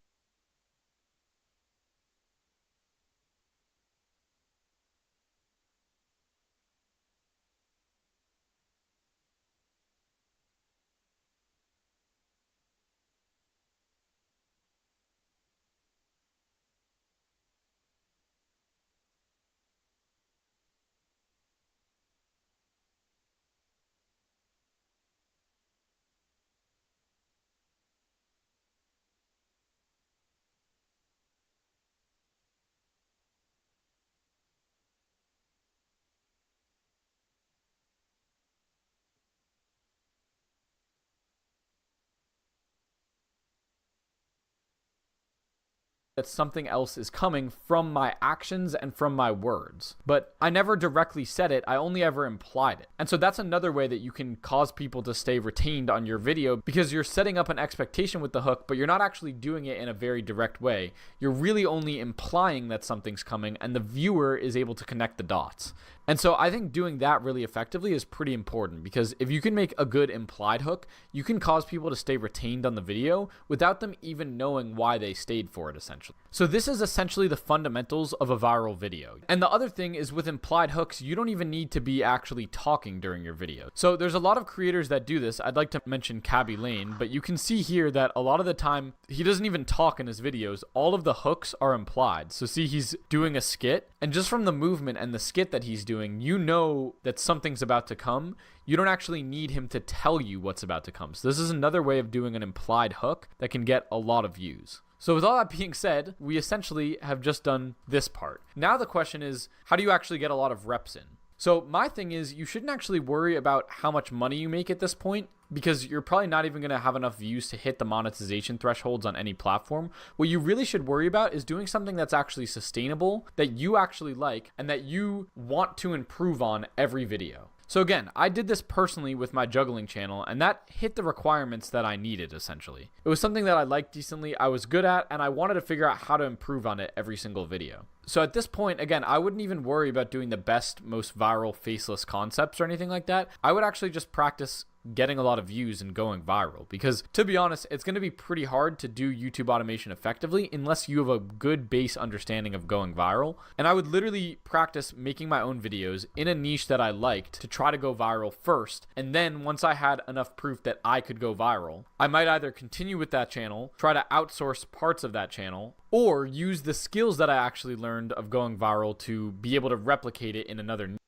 something else is coming from my actions and from my words. But I never directly said it, I only ever implied it. And so that's another way that you can cause people to stay retained on your video, because you're setting up an expectation with the hook, but you're not actually doing it in a very direct way. You're really only implying that something's coming, and the viewer is able to connect the dots. And so I think doing that really effectively is pretty important, because if you can make a good implied hook, you can cause people to stay retained on the video without them even knowing why they stayed for it, essentially. So this is essentially the fundamentals of a viral video. And the other thing is, with implied hooks, you don't even need to be actually talking during your video. So there's a lot of creators that do this. I'd like to mention Cabby Lane, but you can see here that a lot of the time he doesn't even talk in his videos. All of the hooks are implied. So see, he's doing a skit, and just from the movement and the skit that he's doing, you know that something's about to come. You don't actually need him to tell you what's about to come. So this is another way of doing an implied hook that can get a lot of views. So with all that being said, we essentially have just done this part. Now the question is, how do you actually get a lot of reps in? So my thing is, you shouldn't actually worry about how much money you make at this point, because you're probably not even going to have enough views to hit the monetization thresholds on any platform. What you really should worry about is doing something that's actually sustainable, that you actually like, and that you want to improve on every video. So again, I did this personally with my juggling channel, and that hit the requirements that I needed, essentially. It was something that I liked decently, I was good at, and I wanted to figure out how to improve on it every single video. So at this point, again, I wouldn't even worry about doing the best, most viral faceless concepts or anything like that. I would actually just practice getting a lot of views and going viral, because to be honest, it's going to be pretty hard to do YouTube automation effectively unless you have a good base understanding of going viral. And I would literally practice making my own videos in a niche that I liked to try to go viral first, and then once I had enough proof that I could go viral, I might either continue with that channel, try to outsource parts of that channel, or use the skills that I actually learned of going viral to be able to replicate it in another niche.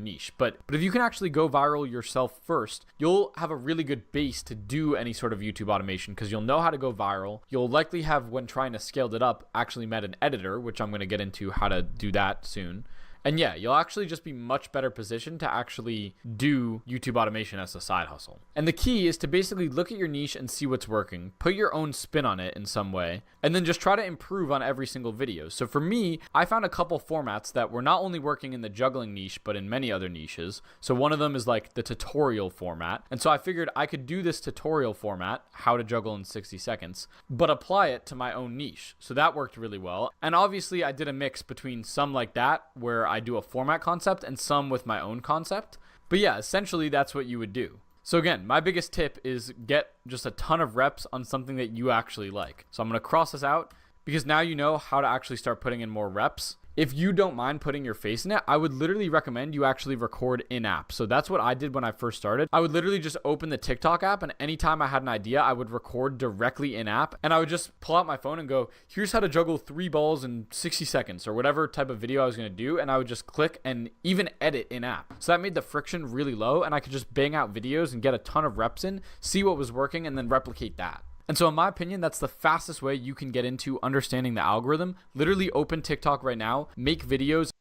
Niche. But if you can actually go viral yourself first, you'll have a really good base to do any sort of YouTube automation, because you'll know how to go viral. You'll likely have, when trying to scale it up, actually met an editor, which I'm going to get into how to do that soon. And yeah, you'll actually just be much better positioned to actually do YouTube automation as a side hustle. And the key is to basically look at your niche and see what's working, put your own spin on it in some way, and then just try to improve on every single video. So for me, I found a couple formats that were not only working in the juggling niche, but in many other niches. So one of them is like the tutorial format. And so I figured I could do this tutorial format, how to juggle in 60 seconds, but apply it to my own niche. So that worked really well. And obviously I did a mix between some like that, where I do a format concept, and some with my own concept. But yeah, essentially that's what you would do. So again, my biggest tip is get just a ton of reps on something that you actually like. So I'm going to cross this out, because now you know how to actually start putting in more reps. If you don't mind putting your face in it, I would literally recommend you actually record in-app. So that's what I did when I first started. I would literally just open the TikTok app, and anytime I had an idea, I would record directly in-app, and I would just pull out my phone and go, here's how to juggle 3 balls in 60 seconds, or whatever type of video I was going to do, and I would just click and even edit in-app. So that made the friction really low, and I could just bang out videos and get a ton of reps in, see what was working, and then replicate that. And so in my opinion, that's the fastest way you can get into understanding the algorithm. Literally open TikTok right now, make videos.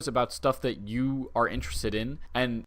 About stuff that you are interested in, and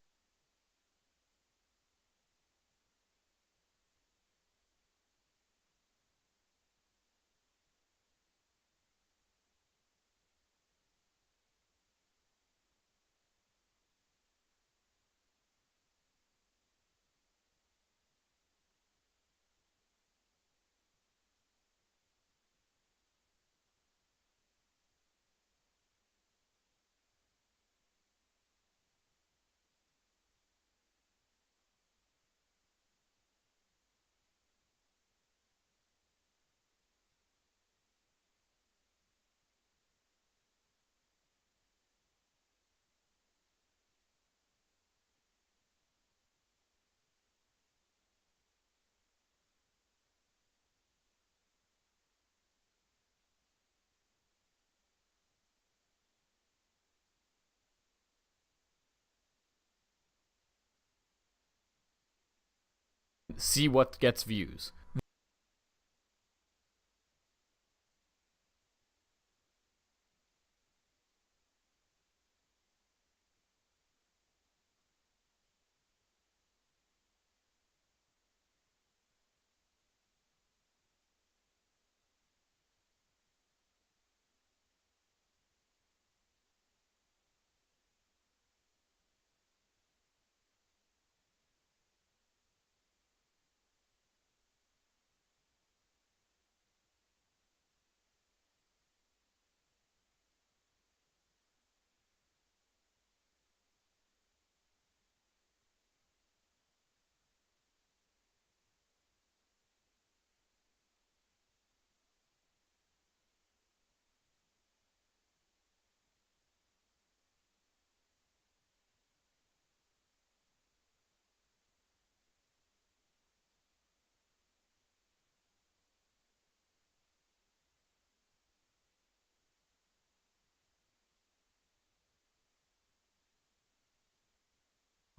see what gets views.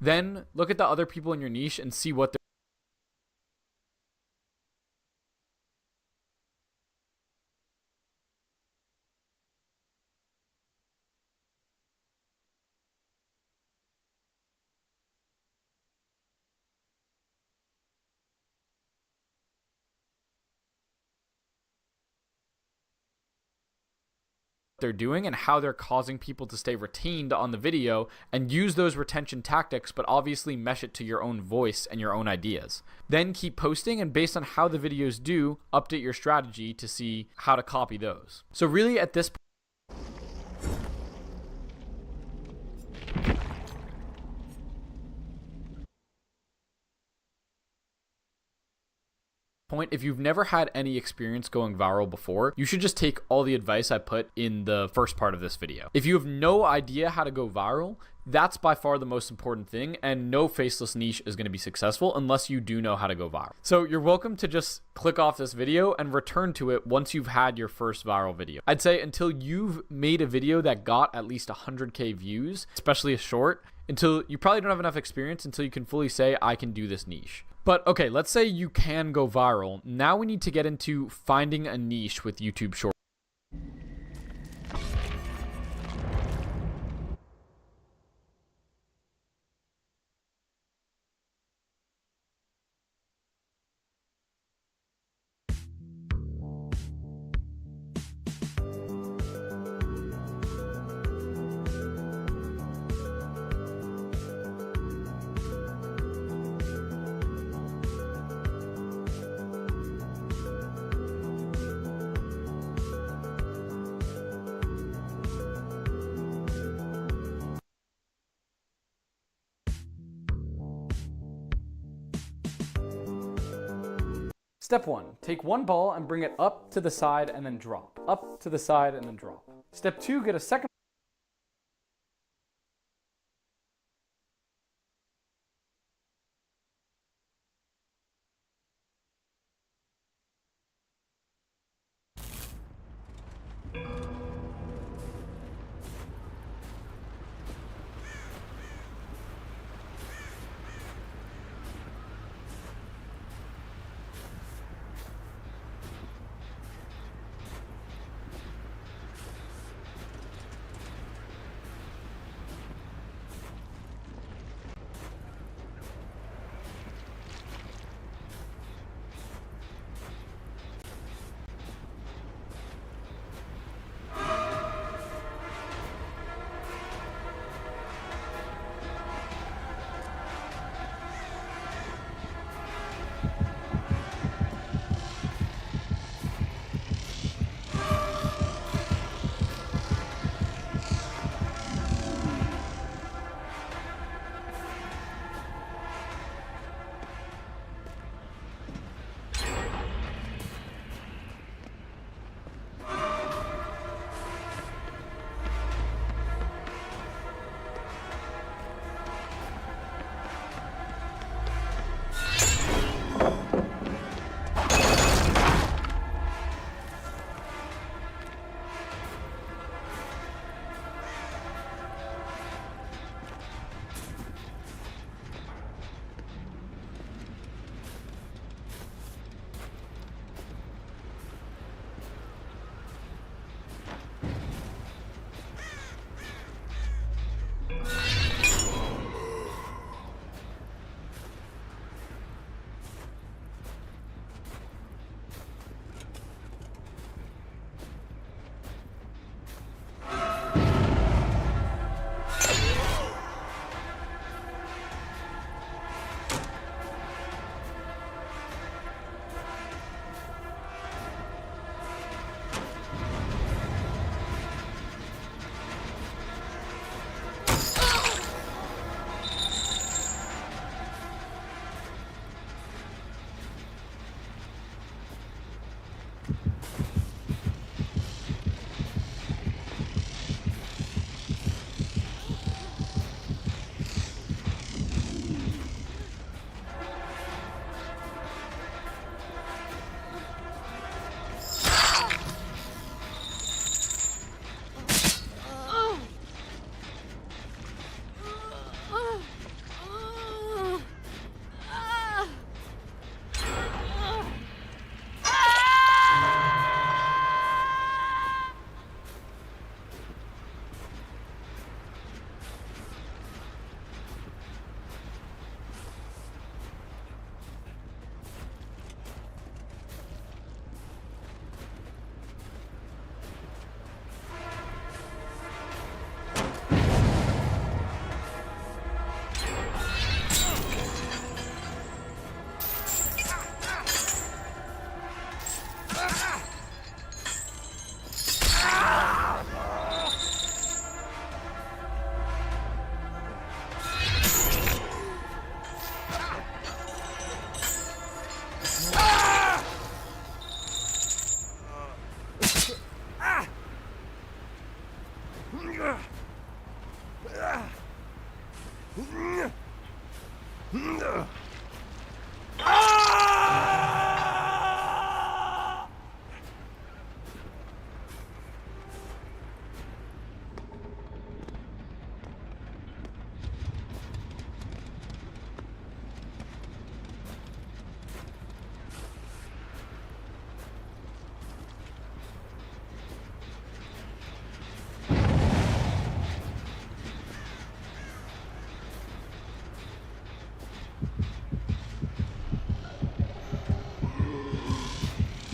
Then look at the other people in your niche and see what they're doing and how they're causing people to stay retained on the video, and use those retention tactics, but obviously mesh it to your own voice and your own ideas. Then keep posting, and based on how the videos do, update your strategy to see how to copy those. So really at this point, if you've never had any experience going viral before, you should just take all the advice I put in the first part of this video. If you have no idea how to go viral, that's by far the most important thing, and no faceless niche is going to be successful unless you do know how to go viral. So you're welcome to just click off this video and return to it once you've had your first viral video. I'd say until you've made a video that got at least 100K views, especially a short, until you probably don't have enough experience until you can fully say, I can do this niche. But okay, let's say you can go viral. Now we need to get into finding a niche with YouTube Shorts. Step 1, take one ball and bring it up to the side and then drop. Up to the side and then drop. Step 2, get a second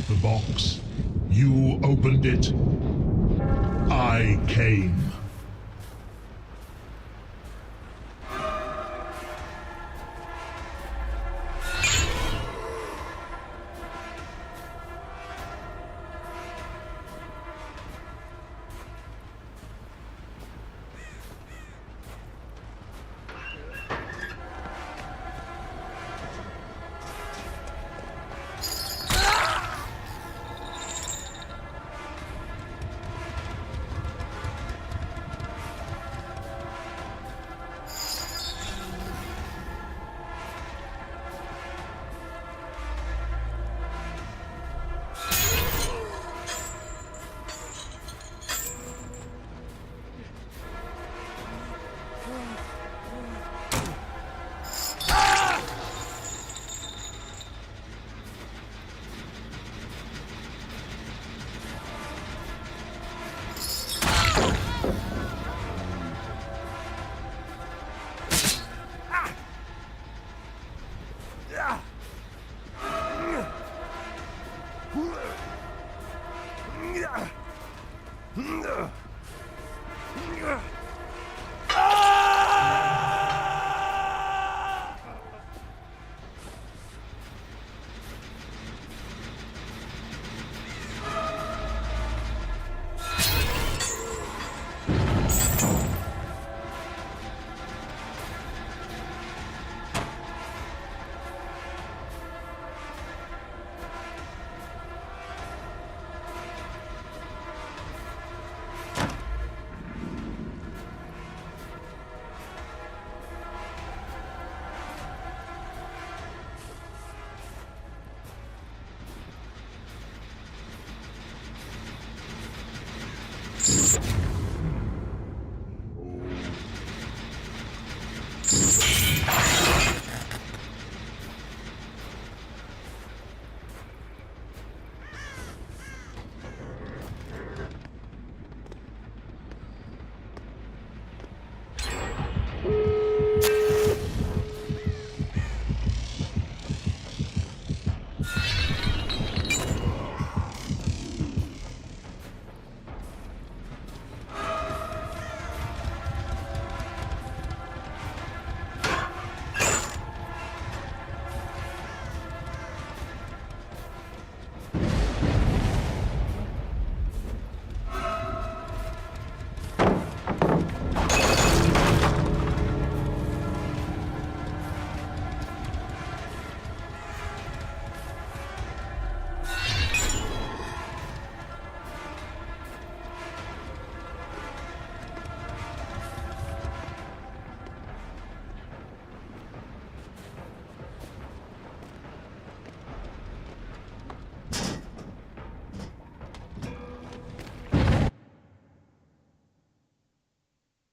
The box. You opened it. I came.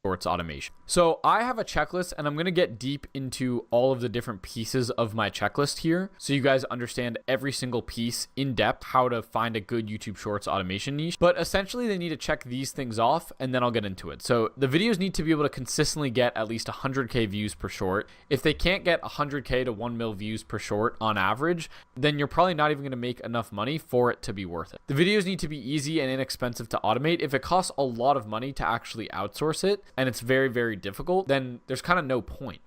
Shorts automation. So I have a checklist and I'm going to get deep into all of the different pieces of my checklist here so you guys understand every single piece in depth, how to find a good YouTube Shorts automation niche. But essentially they need to check these things off and then I'll get into it. So the videos need to be able to consistently get at least 100k views per short. If they can't get 100k to 1 mil views per short on average, then you're probably not even going to make enough money for it to be worth it. The videos need to be easy and inexpensive to automate. If it costs a lot of money to actually outsource it and it's very, very difficult, then there's kind of no point.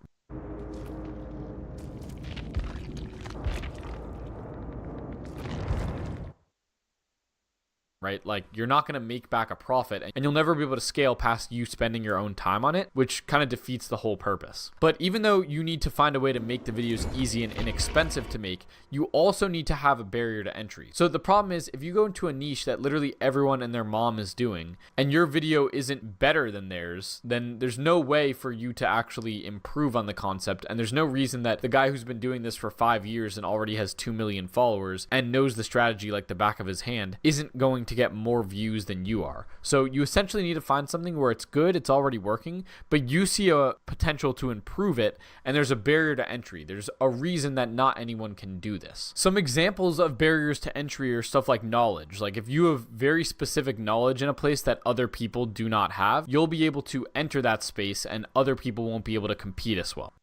right? Like, you're not going to make back a profit, and you'll never be able to scale past you spending your own time on it, which kind of defeats the whole purpose. But even though you need to find a way to make the videos easy and inexpensive to make, you also need to have a barrier to entry. So the problem is, if you go into a niche that literally everyone and their mom is doing, and your video isn't better than theirs, then there's no way for you to actually improve on the concept, and there's no reason that the guy who's been doing this for 5 years and already has 2 million followers and knows the strategy like the back of his hand isn't going to get more views than you are. So you essentially need to find something where it's good, it's already working, but you see a potential to improve it, and there's a barrier to entry. There's a reason that not anyone can do this. Some examples of barriers to entry are stuff like knowledge. Like, if you have very specific knowledge in a place that other people do not have, you'll be able to enter that space and other people won't be able to compete as well.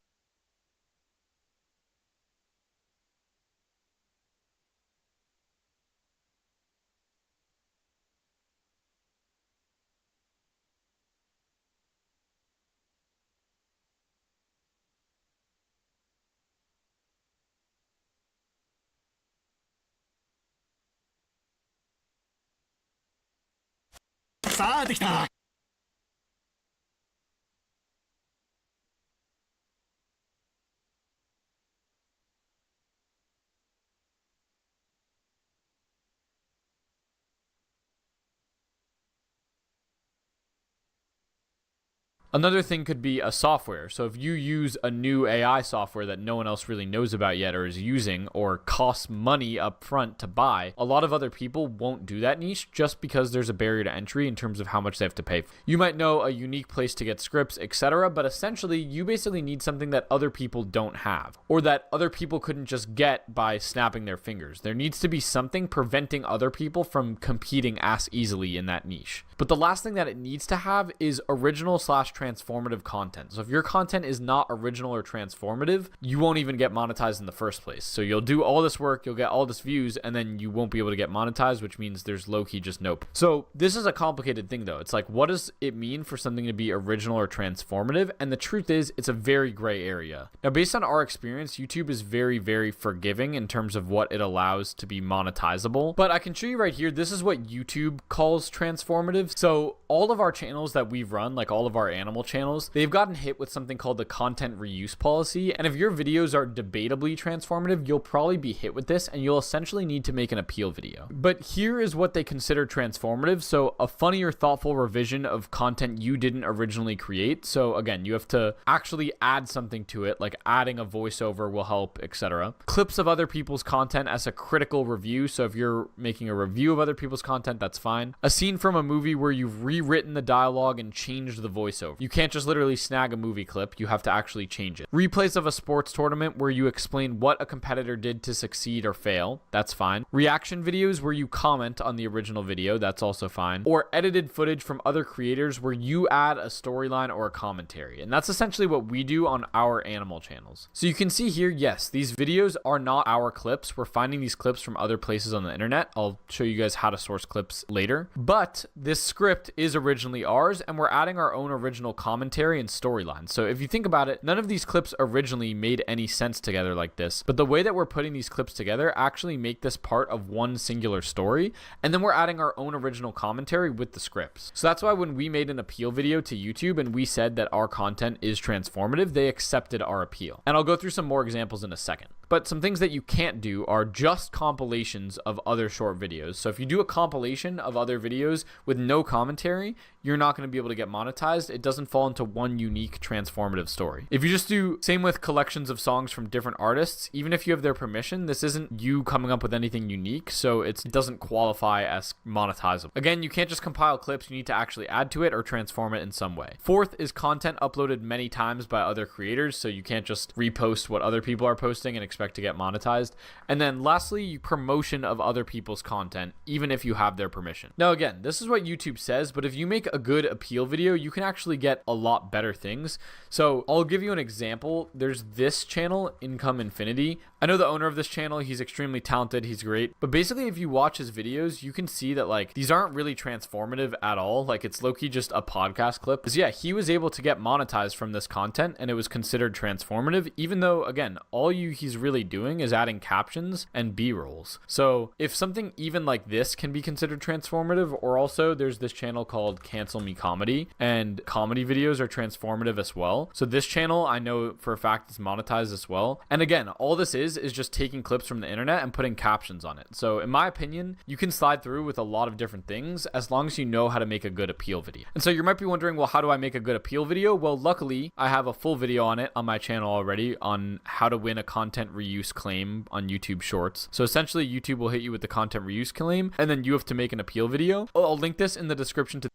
Another thing could be a software. So if you use a new AI software that no one else really knows about yet or is using, or costs money up front to buy, a lot of other people won't do that niche just because there's a barrier to entry in terms of how much they have to pay. You might know a unique place to get scripts, etc., but essentially you basically need something that other people don't have, or that other people couldn't just get by snapping their fingers. There needs to be something preventing other people from competing as easily in that niche. But the last thing that it needs to have is original/transformative content. So if your content is not original or transformative, you won't even get monetized in the first place. So you'll do all this work, you'll get all this views, and then you won't be able to get monetized, which means there's low-key just nope. So this is a complicated thing though. It's like, what does it mean for something to be original or transformative? And the truth is, it's a very gray area. Now, based on our experience, YouTube is very, very forgiving in terms of what it allows to be monetizable. But I can show you right here, this is what YouTube calls transformative. So all of our channels that we've run, like all of our animal channels, they've gotten hit with something called the content reuse policy. And if your videos are debatably transformative, you'll probably be hit with this, and you'll essentially need to make an appeal video. But here is what they consider transformative. So a funny or thoughtful revision of content you didn't originally create. So again, you have to actually add something to it, like adding a voiceover will help, etc. Clips of other people's content as a critical review. So if you're making a review of other people's content, that's fine. A scene from a movie where you've rewritten the dialogue and changed the voiceover. You can't just literally snag a movie clip, you have to actually change it. Replays of a sports tournament where you explain what a competitor did to succeed or fail, that's fine. Reaction videos where you comment on the original video, that's also fine. Or edited footage from other creators where you add a storyline or a commentary. And that's essentially what we do on our animal channels. So you can see here, yes, these videos are not our clips. We're finding these clips from other places on the internet. I'll show you guys how to source clips later. But this script is originally ours, and we're adding our own original commentary and storyline. So if you think about it, none of these clips originally made any sense together like this, but the way that we're putting these clips together actually make this part of one singular story, and then we're adding our own original commentary with the scripts. So that's why when we made an appeal video to YouTube and we said that our content is transformative, they accepted our appeal. And I'll go through some more examples in a second. But some things that you can't do are just compilations of other short videos. So if you do a compilation of other videos with no commentary, you're not going to be able to get monetized. It doesn't fall into one unique transformative story. If you just do, same with collections of songs from different artists, even if you have their permission, this isn't you coming up with anything unique, so it doesn't qualify as monetizable. Again, you can't just compile clips, you need to actually add to it or transform it in some way. Fourth is content uploaded many times by other creators, so you can't just repost what other people are posting and expect to get monetized. And then lastly, promotion of other people's content, even if you have their permission. Now again, this is what YouTube says, but if you make a good appeal video, you can actually get a lot better things. So I'll give you an example. There's this channel, Income Infinity. I know the owner of this channel, he's extremely talented, he's great, but basically if you watch his videos, you can see that like these aren't really transformative at all. Like it's low-key just a podcast clip. Because yeah, he was able to get monetized from this content and it was considered transformative, even though again, all he's really doing is adding captions and B-rolls. So if something even like this can be considered transformative, or also there's this channel called Cancel Me Comedy, and comedy videos are transformative as well. So this channel I know for a fact is monetized as well. And again, all this is just taking clips from the internet and putting captions on it. So in my opinion, you can slide through with a lot of different things as long as you know how to make a good appeal video. And so you might be wondering, well, how do I make a good appeal video? Well, luckily I have a full video on it on my channel already on how to win a content reuse claim on YouTube Shorts. So essentially YouTube will hit you with the content reuse claim and then you have to make an appeal video. I'll link this in the description to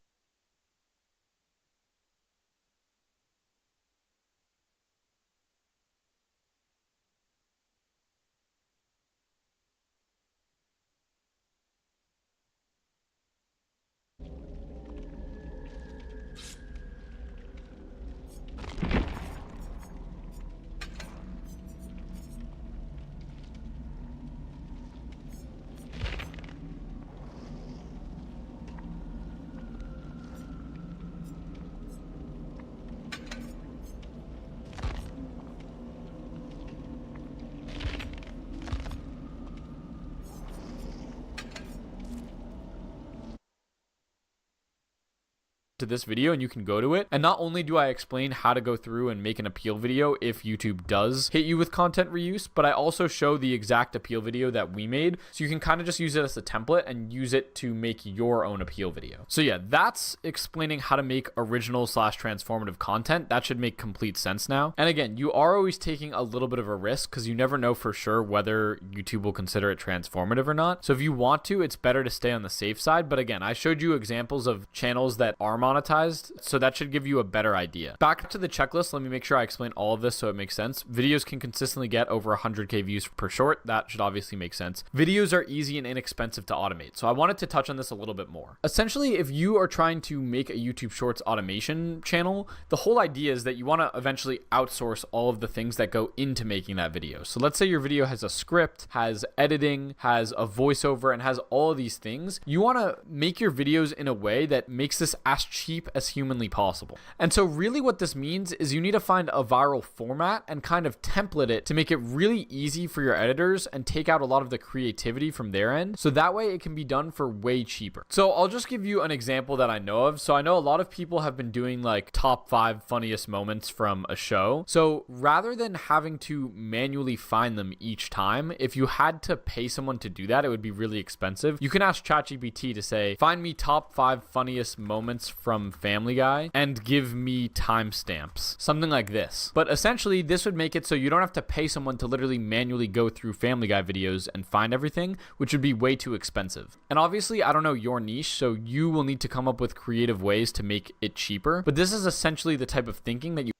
this video and you can go to it. And not only do I explain how to go through and make an appeal video if YouTube does hit you with content reuse, but I also show the exact appeal video that we made. So you can kind of just use it as a template and use it to make your own appeal video. So yeah, that's explaining how to make original / transformative content. That should make complete sense now. And again, you are always taking a little bit of a risk because you never know for sure whether YouTube will consider it transformative or not. So if you want to, it's better to stay on the safe side. But again, I showed you examples of channels that are monetized, so that should give you a better idea. Back to the checklist, let me make sure I explain all of this so it makes sense. Videos can consistently get over 100k views per short. That should obviously make sense. Videos are easy and inexpensive to automate. So I wanted to touch on this a little bit more. Essentially, if you are trying to make a YouTube Shorts automation channel, the whole idea is that you want to eventually outsource all of the things that go into making that video. So let's say your video has a script, has editing, has a voiceover, and has all of these things. You want to make your videos in a way that makes this as cheap as humanly possible. And so really what this means is you need to find a viral format and kind of template it to make it really easy for your editors and take out a lot of the creativity from their end. So that way it can be done for way cheaper. So I'll just give you an example that I know of. So I know a lot of people have been doing like top 5 funniest moments from a show. So rather than having to manually find them each time, if you had to pay someone to do that, it would be really expensive. You can ask ChatGPT to say, find me top 5 funniest moments from Family Guy and give me timestamps, something like this. But essentially this would make it so you don't have to pay someone to literally manually go through Family Guy videos and find everything, which would be way too expensive. And obviously I don't know your niche, so you will need to come up with creative ways to make it cheaper. But this is essentially the type of thinking that you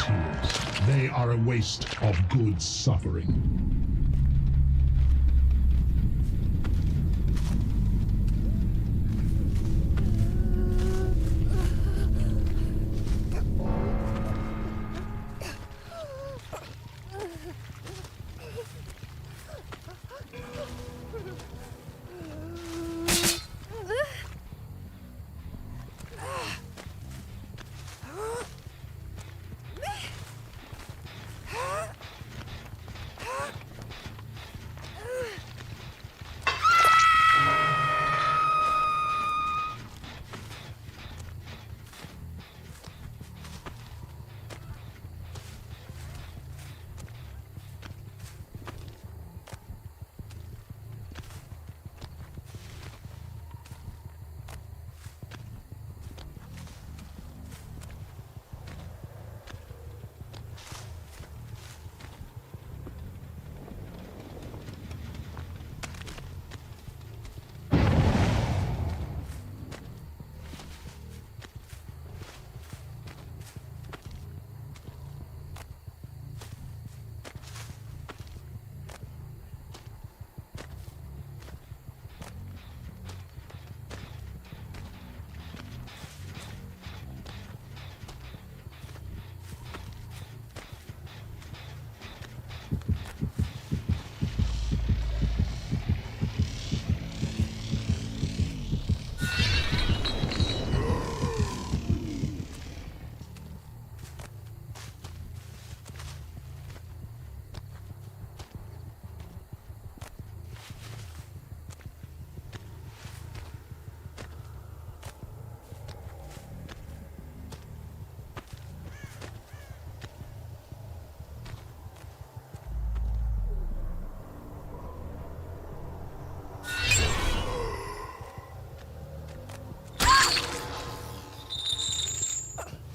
tears. They are a waste of good suffering.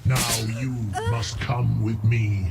Now you must come with me.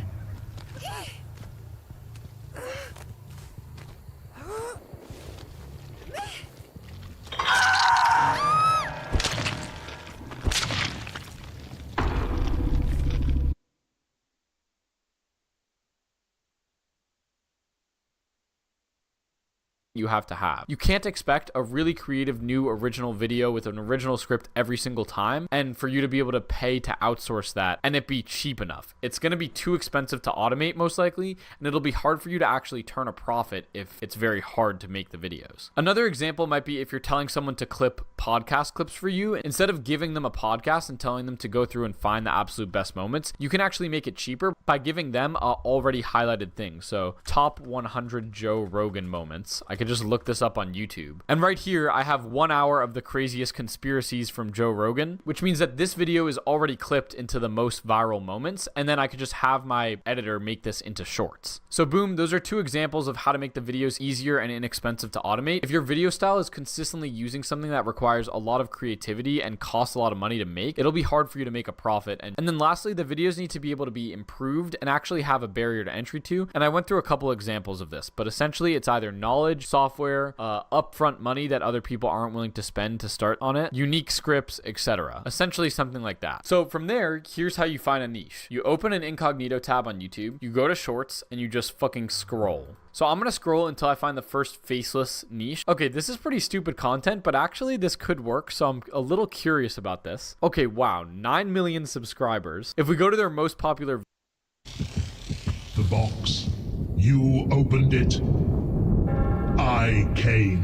You have to have. You can't expect a really creative new original video with an original script every single time and for you to be able to pay to outsource that and it be cheap enough. It's going to be too expensive to automate most likely, and it'll be hard for you to actually turn a profit if it's very hard to make the videos. Another example might be if you're telling someone to clip podcast clips for you, instead of giving them a podcast and telling them to go through and find the absolute best moments, you can actually make it cheaper by giving them a already highlighted thing. So top 100 Joe Rogan moments. I could just look this up on YouTube. And right here, I have 1 hour of the craziest conspiracies from Joe Rogan, which means that this video is already clipped into the most viral moments, and then I could just have my editor make this into shorts. So boom, those are two examples of how to make the videos easier and inexpensive to automate. If your video style is consistently using something that requires a lot of creativity and costs a lot of money to make, it'll be hard for you to make a profit. And then lastly, the videos need to be able to be improved and actually have a barrier to entry to. And I went through a couple examples of this, but essentially it's either knowledge, software, upfront money that other people aren't willing to spend to start on it, unique scripts, etc. Essentially something like that. So from there, here's how you find a niche. You open an incognito tab on YouTube, you go to shorts, and you just fucking scroll. So I'm gonna scroll until I find the first faceless niche. Okay, this is pretty stupid content, but actually this could work, so I'm a little curious about this. Okay, wow, 9 million subscribers. If we go to their most popular... The box. You opened it. I came.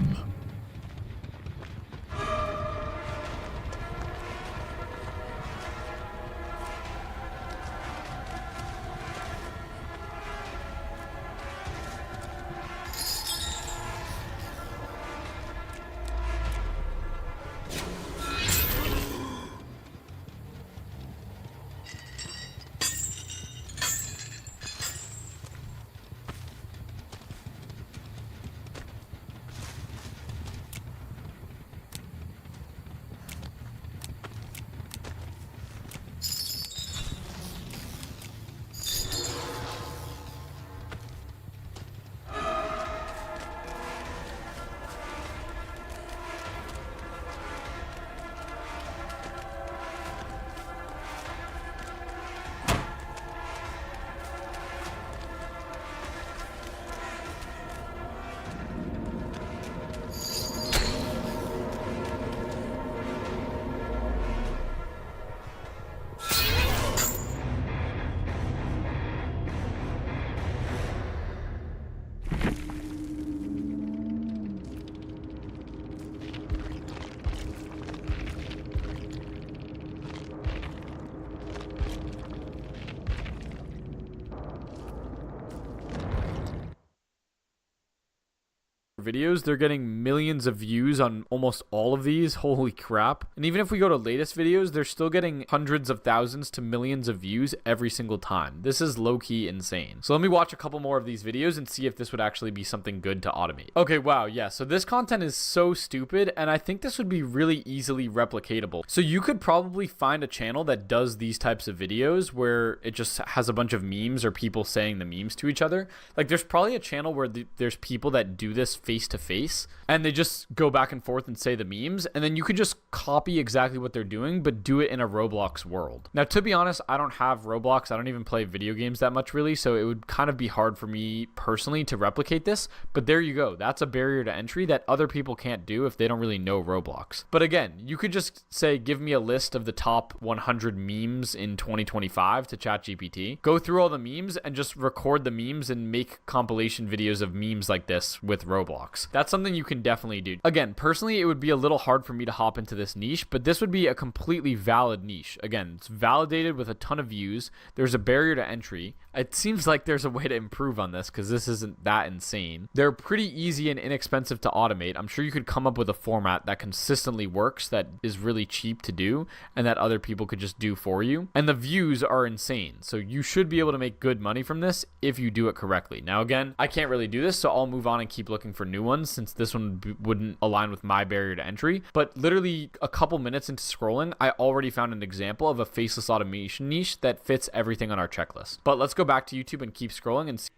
videos, they're getting millions of views on almost all of these. Holy crap. And even if we go to latest videos, they're still getting hundreds of thousands to millions of views every single time. This is low-key insane. So let me watch a couple more of these videos and see if this would actually be something good to automate. Okay, wow, yeah, so this content is so stupid, and I think this would be really easily replicatable. So you could probably find a channel that does these types of videos where it just has a bunch of memes or people saying the memes to each other. Like, there's probably a channel where there's people that do this face to face, and they just go back and forth and say the memes, and then you could just copy exactly what they're doing, but do it in a Roblox world. Now, to be honest, I don't have Roblox. I don't even play video games that much, really, so it would kind of be hard for me personally to replicate this, but there you go. That's a barrier to entry that other people can't do if they don't really know Roblox. But again, you could just say, give me a list of the top 100 memes in 2025 to ChatGPT. Go through all the memes and just record the memes and make compilation videos of memes like this with Roblox. That's something you can definitely do. Again, personally, it would be a little hard for me to hop into this niche, but this would be a completely valid niche. Again, it's validated with a ton of views. There's a barrier to entry. It seems like there's a way to improve on this because this isn't that insane. They're pretty easy and inexpensive to automate. I'm sure you could come up with a format that consistently works, that is really cheap to do, and that other people could just do for you. And the views are insane. So you should be able to make good money from this if you do it correctly. Now, again, I can't really do this, so I'll move on and keep looking for new ones since this one wouldn't align with my barrier to entry. But literally a couple minutes into scrolling, I already found an example of a faceless automation niche that fits everything on our checklist. But let's go back to YouTube and keep scrolling and see.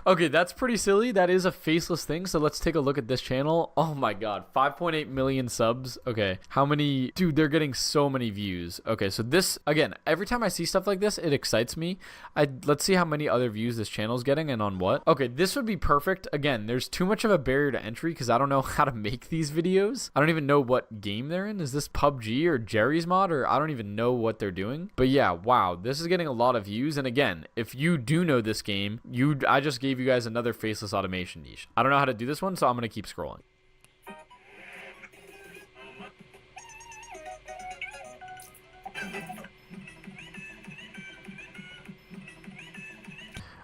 Okay, that's pretty silly. That is a faceless thing. So let's take a look at this channel. Oh my god, 5.8 million subs. Okay, how many? Dude, they're getting so many views. Okay, so this, again, every time I see stuff like this, it excites me. Let's see how many other views this channel is getting and on what. Okay, this would be perfect. Again, there's too much of a barrier to entry because I don't know how to make these videos. I don't even know what game they're in. Is this PUBG or Jerry's Mod, or I don't even know what they're doing. But yeah, wow, this is getting a lot of views. And again, if you do know this game, I just gave you guys another faceless automation niche. I don't know how to do this one, so I'm going to keep scrolling.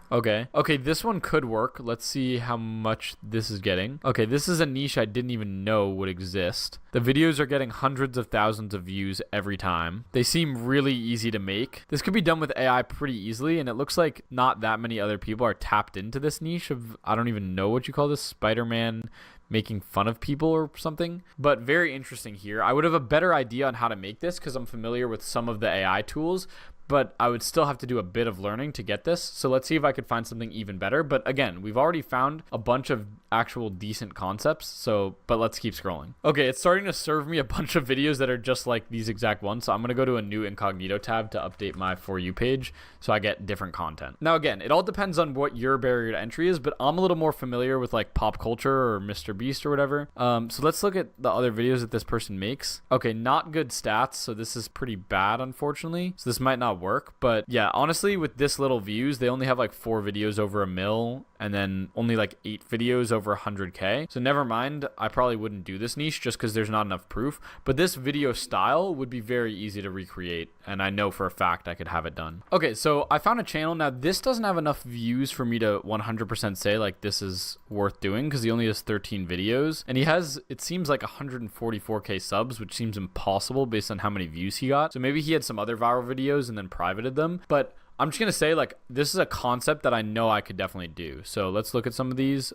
Okay, this one could work. Let's see how much this is getting. Okay, this is a niche I didn't even know would exist. The videos are getting hundreds of thousands of views every time. They seem really easy to make. This could be done with AI pretty easily, and it looks like not that many other people are tapped into this niche of, I don't even know what you call this, Spider-Man making fun of people or something, but very interesting here. I would have a better idea on how to make this because I'm familiar with some of the AI tools, but I would still have to do a bit of learning to get this. So let's see if I could find something even better. But again, we've already found a bunch of actual decent concepts. But let's keep scrolling. Okay, it's starting to serve me a bunch of videos that are just like these exact ones. So I'm going to go to a new incognito tab to update my For You page so I get different content. Now, again, it all depends on what your barrier to entry is, but I'm a little more familiar with like pop culture or Mr. Beast or whatever. So let's look at the other videos that this person makes. Okay, not good stats. So this is pretty bad, unfortunately. So this might not work, but yeah, honestly, with this little views, they only have like 4 videos over 1 mil and then only like 8 videos over 100K. So never mind, I probably wouldn't do this niche just because there's not enough proof, but this video style would be very easy to recreate, and I know for a fact I could have it done. Okay, so I found a channel. Now this doesn't have enough views for me to 100% say like this is worth doing because he only has 13 videos and he has, it seems like 144K subs, which seems impossible based on how many views he got. So maybe he had some other viral videos and then privated them, but I'm just gonna say like this is a concept that I know I could definitely do. So let's look at some of these.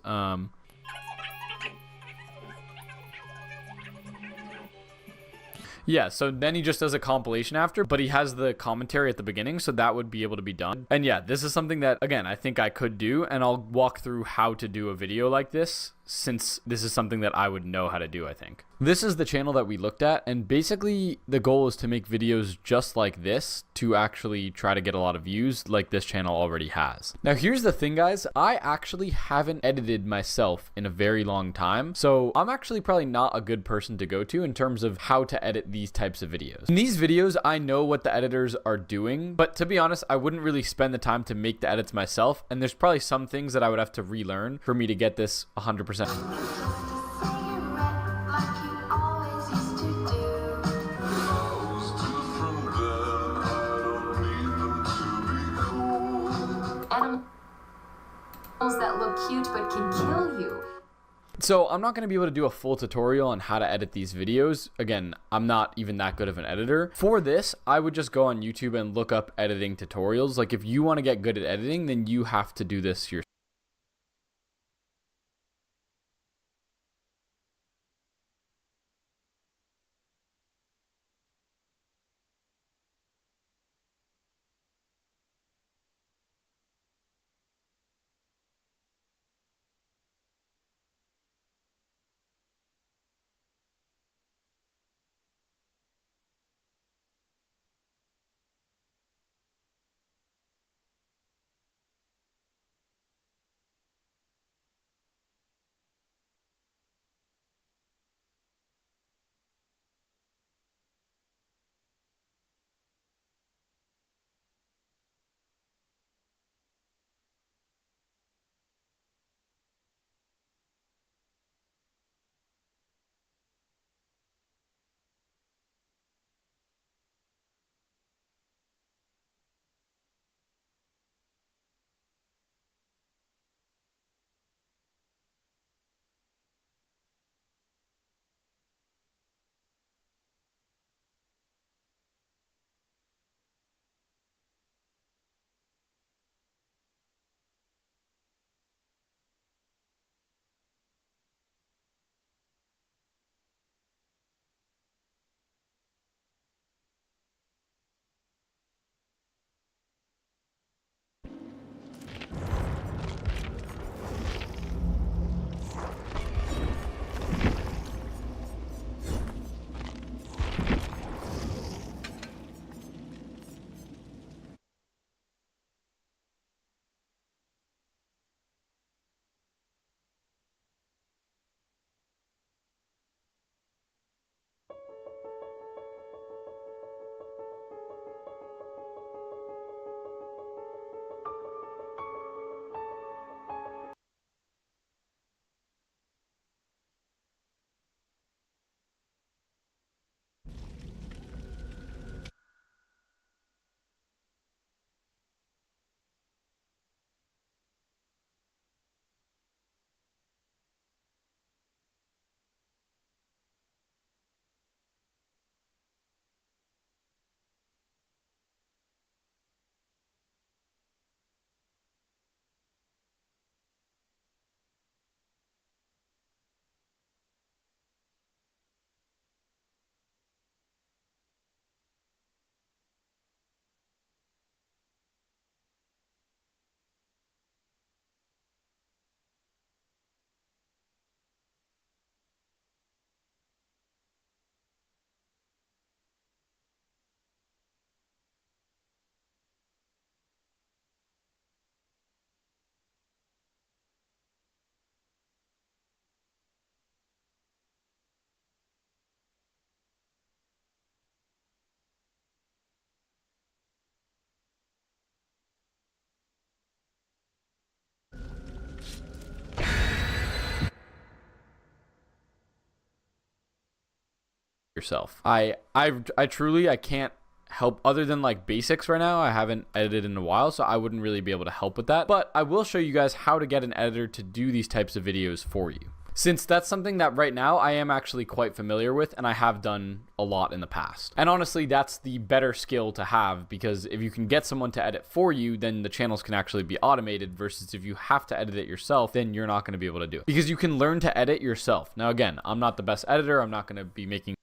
Yeah, so then he just does a compilation after, but he has the commentary at the beginning, so that would be able to be done. And yeah, this is something that, again, I think I could do, and I'll walk through how to do a video like this, since this is something that I would know how to do, I think. This is the channel that we looked at, and basically the goal is to make videos just like this to actually try to get a lot of views like this channel already has. Now here's the thing, guys, I actually haven't edited myself in a very long time, so I'm actually probably not a good person to go to in terms of how to edit these types of videos. In these videos, I know what the editors are doing, but to be honest, I wouldn't really spend the time to make the edits myself, and there's probably some things that I would have to relearn for me to get this 100%. cute but can kill you. So I'm not going to be able to do a full tutorial on how to edit these videos. Again, I'm not even that good of an editor. For this, I would just go on YouTube and look up editing tutorials. Like if you want to get good at editing, then you have to do this yourself. Yourself. I truly can't help other than like basics right now. I haven't edited in a while, so I wouldn't really be able to help with that, but I will show you guys how to get an editor to do these types of videos for you, since that's something that right now I am actually quite familiar with and I have done a lot in the past. And honestly, that's the better skill to have, because if you can get someone to edit for you, then the channels can actually be automated, versus if you have to edit it yourself, then you're not going to be able to do it, because you can learn to edit yourself. Now again, I'm not the best editor. I'm not going to be making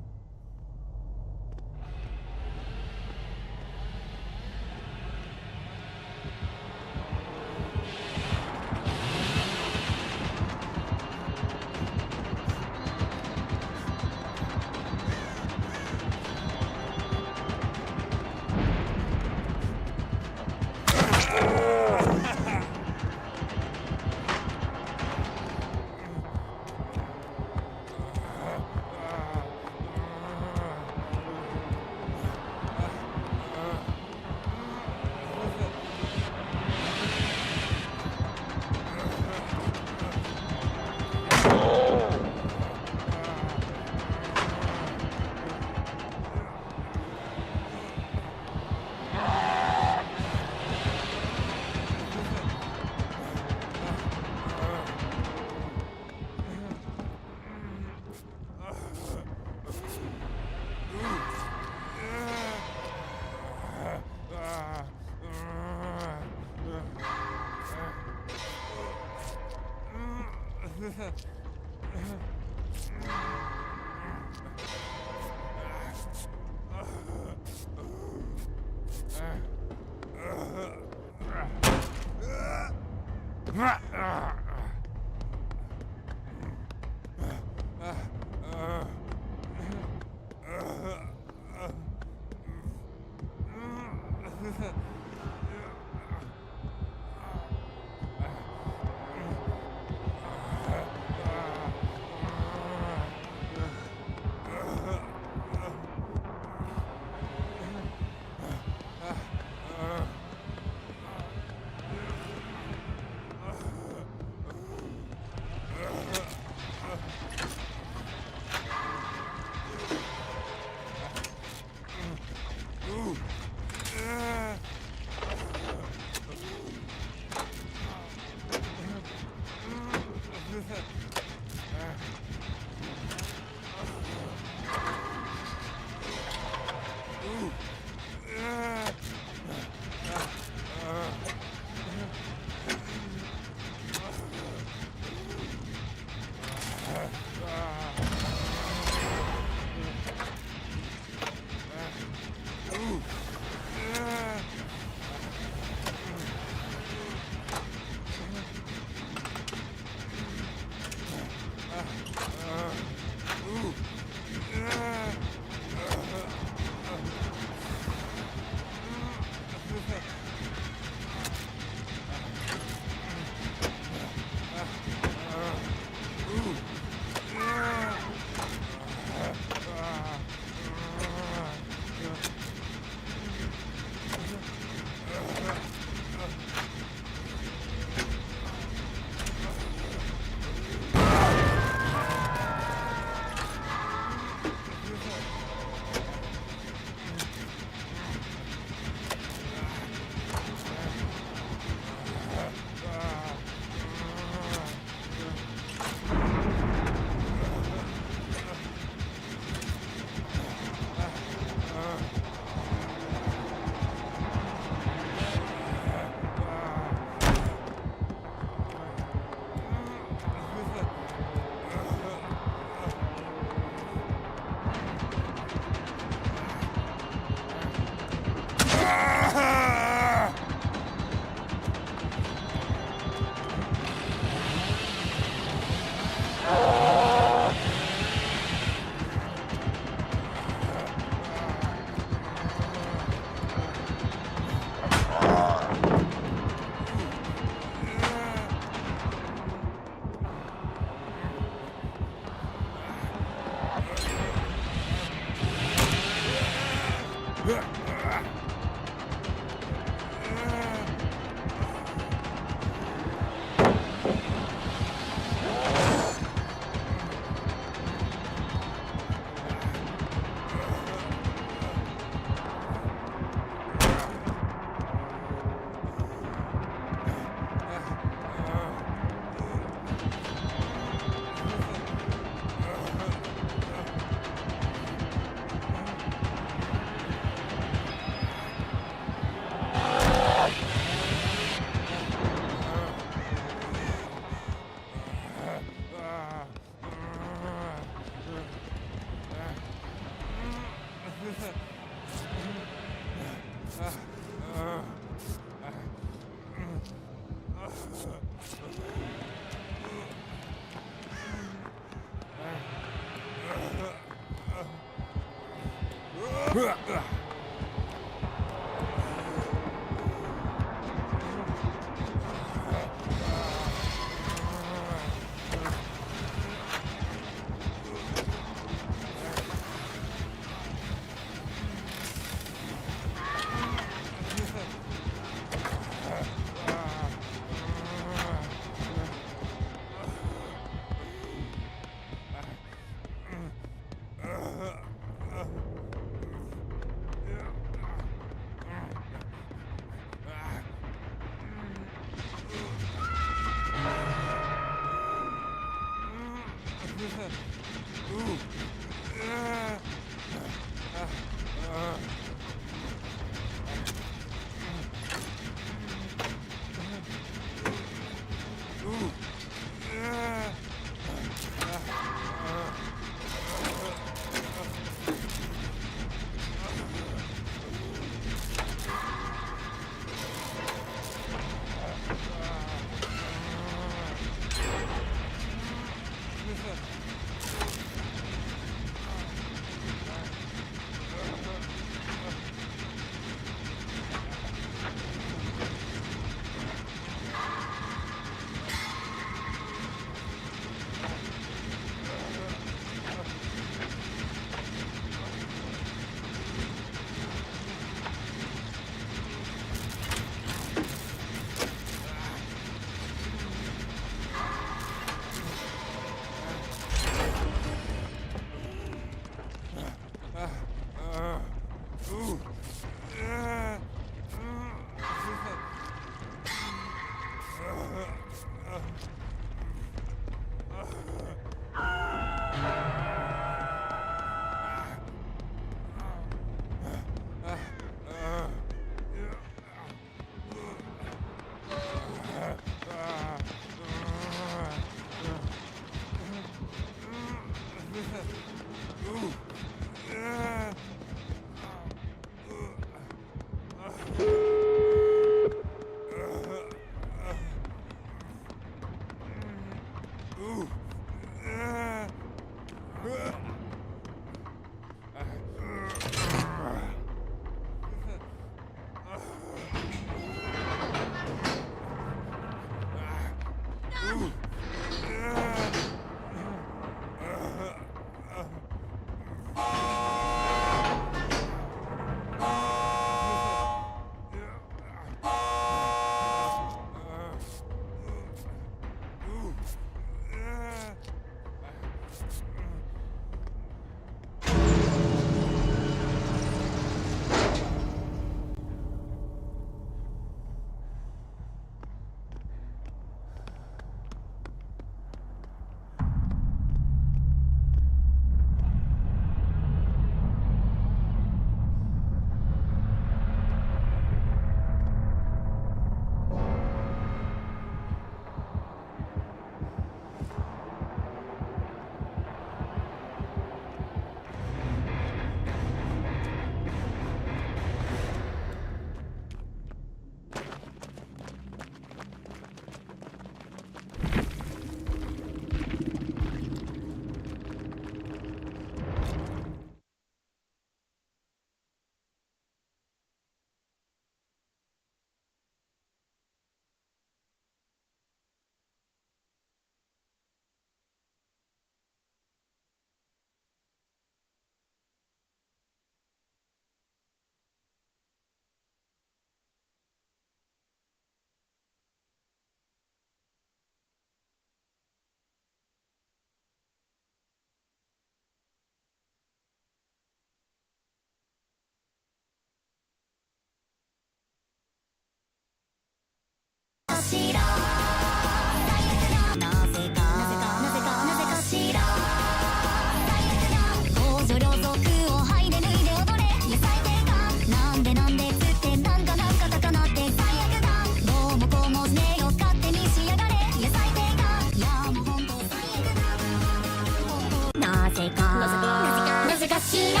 しら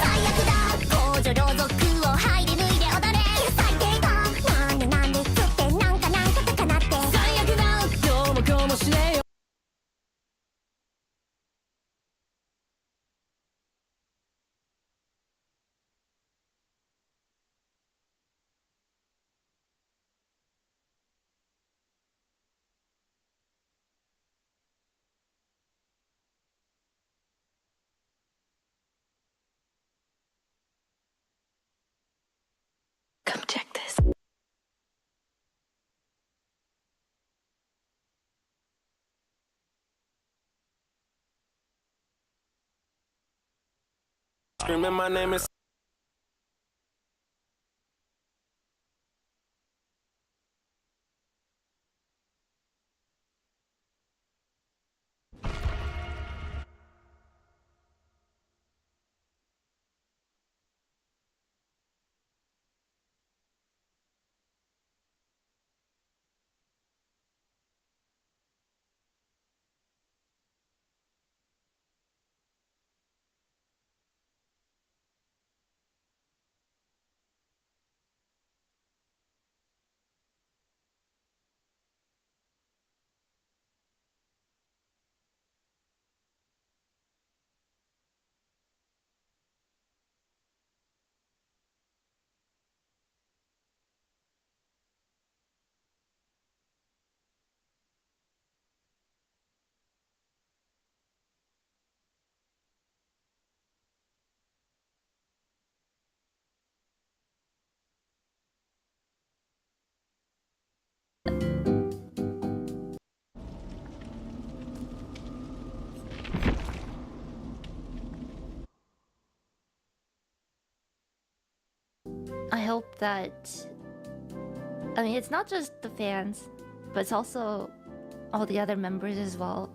最悪だ公女両族を入り脱いで踊れ最低だなんでなんでつってなんかとかなって最悪だ今日もしねえよCome check this. Screaming my name is I hope that... I mean, it's not just the fans, but it's also all the other members as well.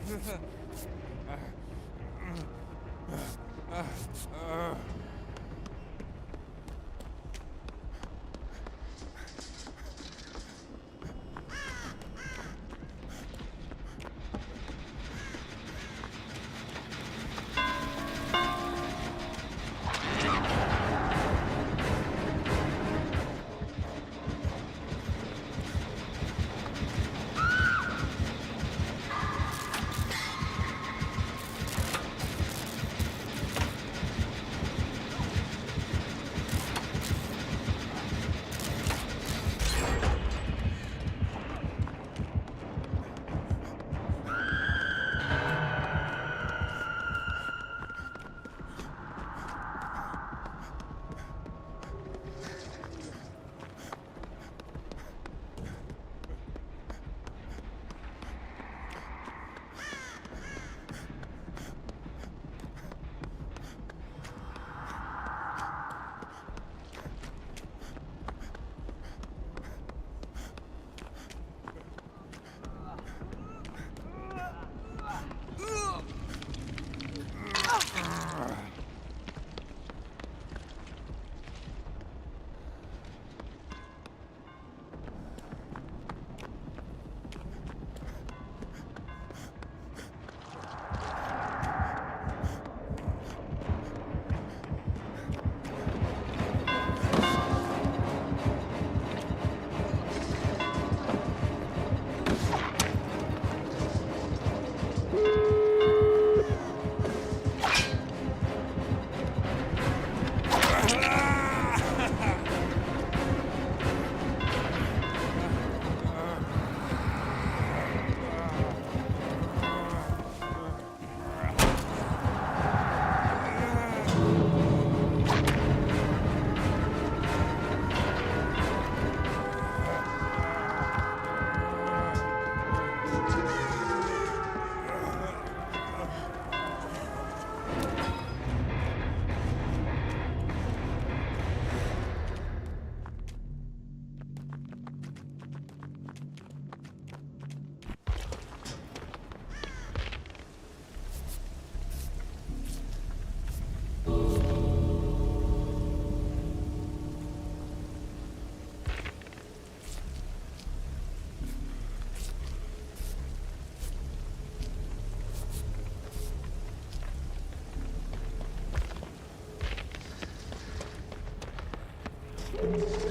Thank you.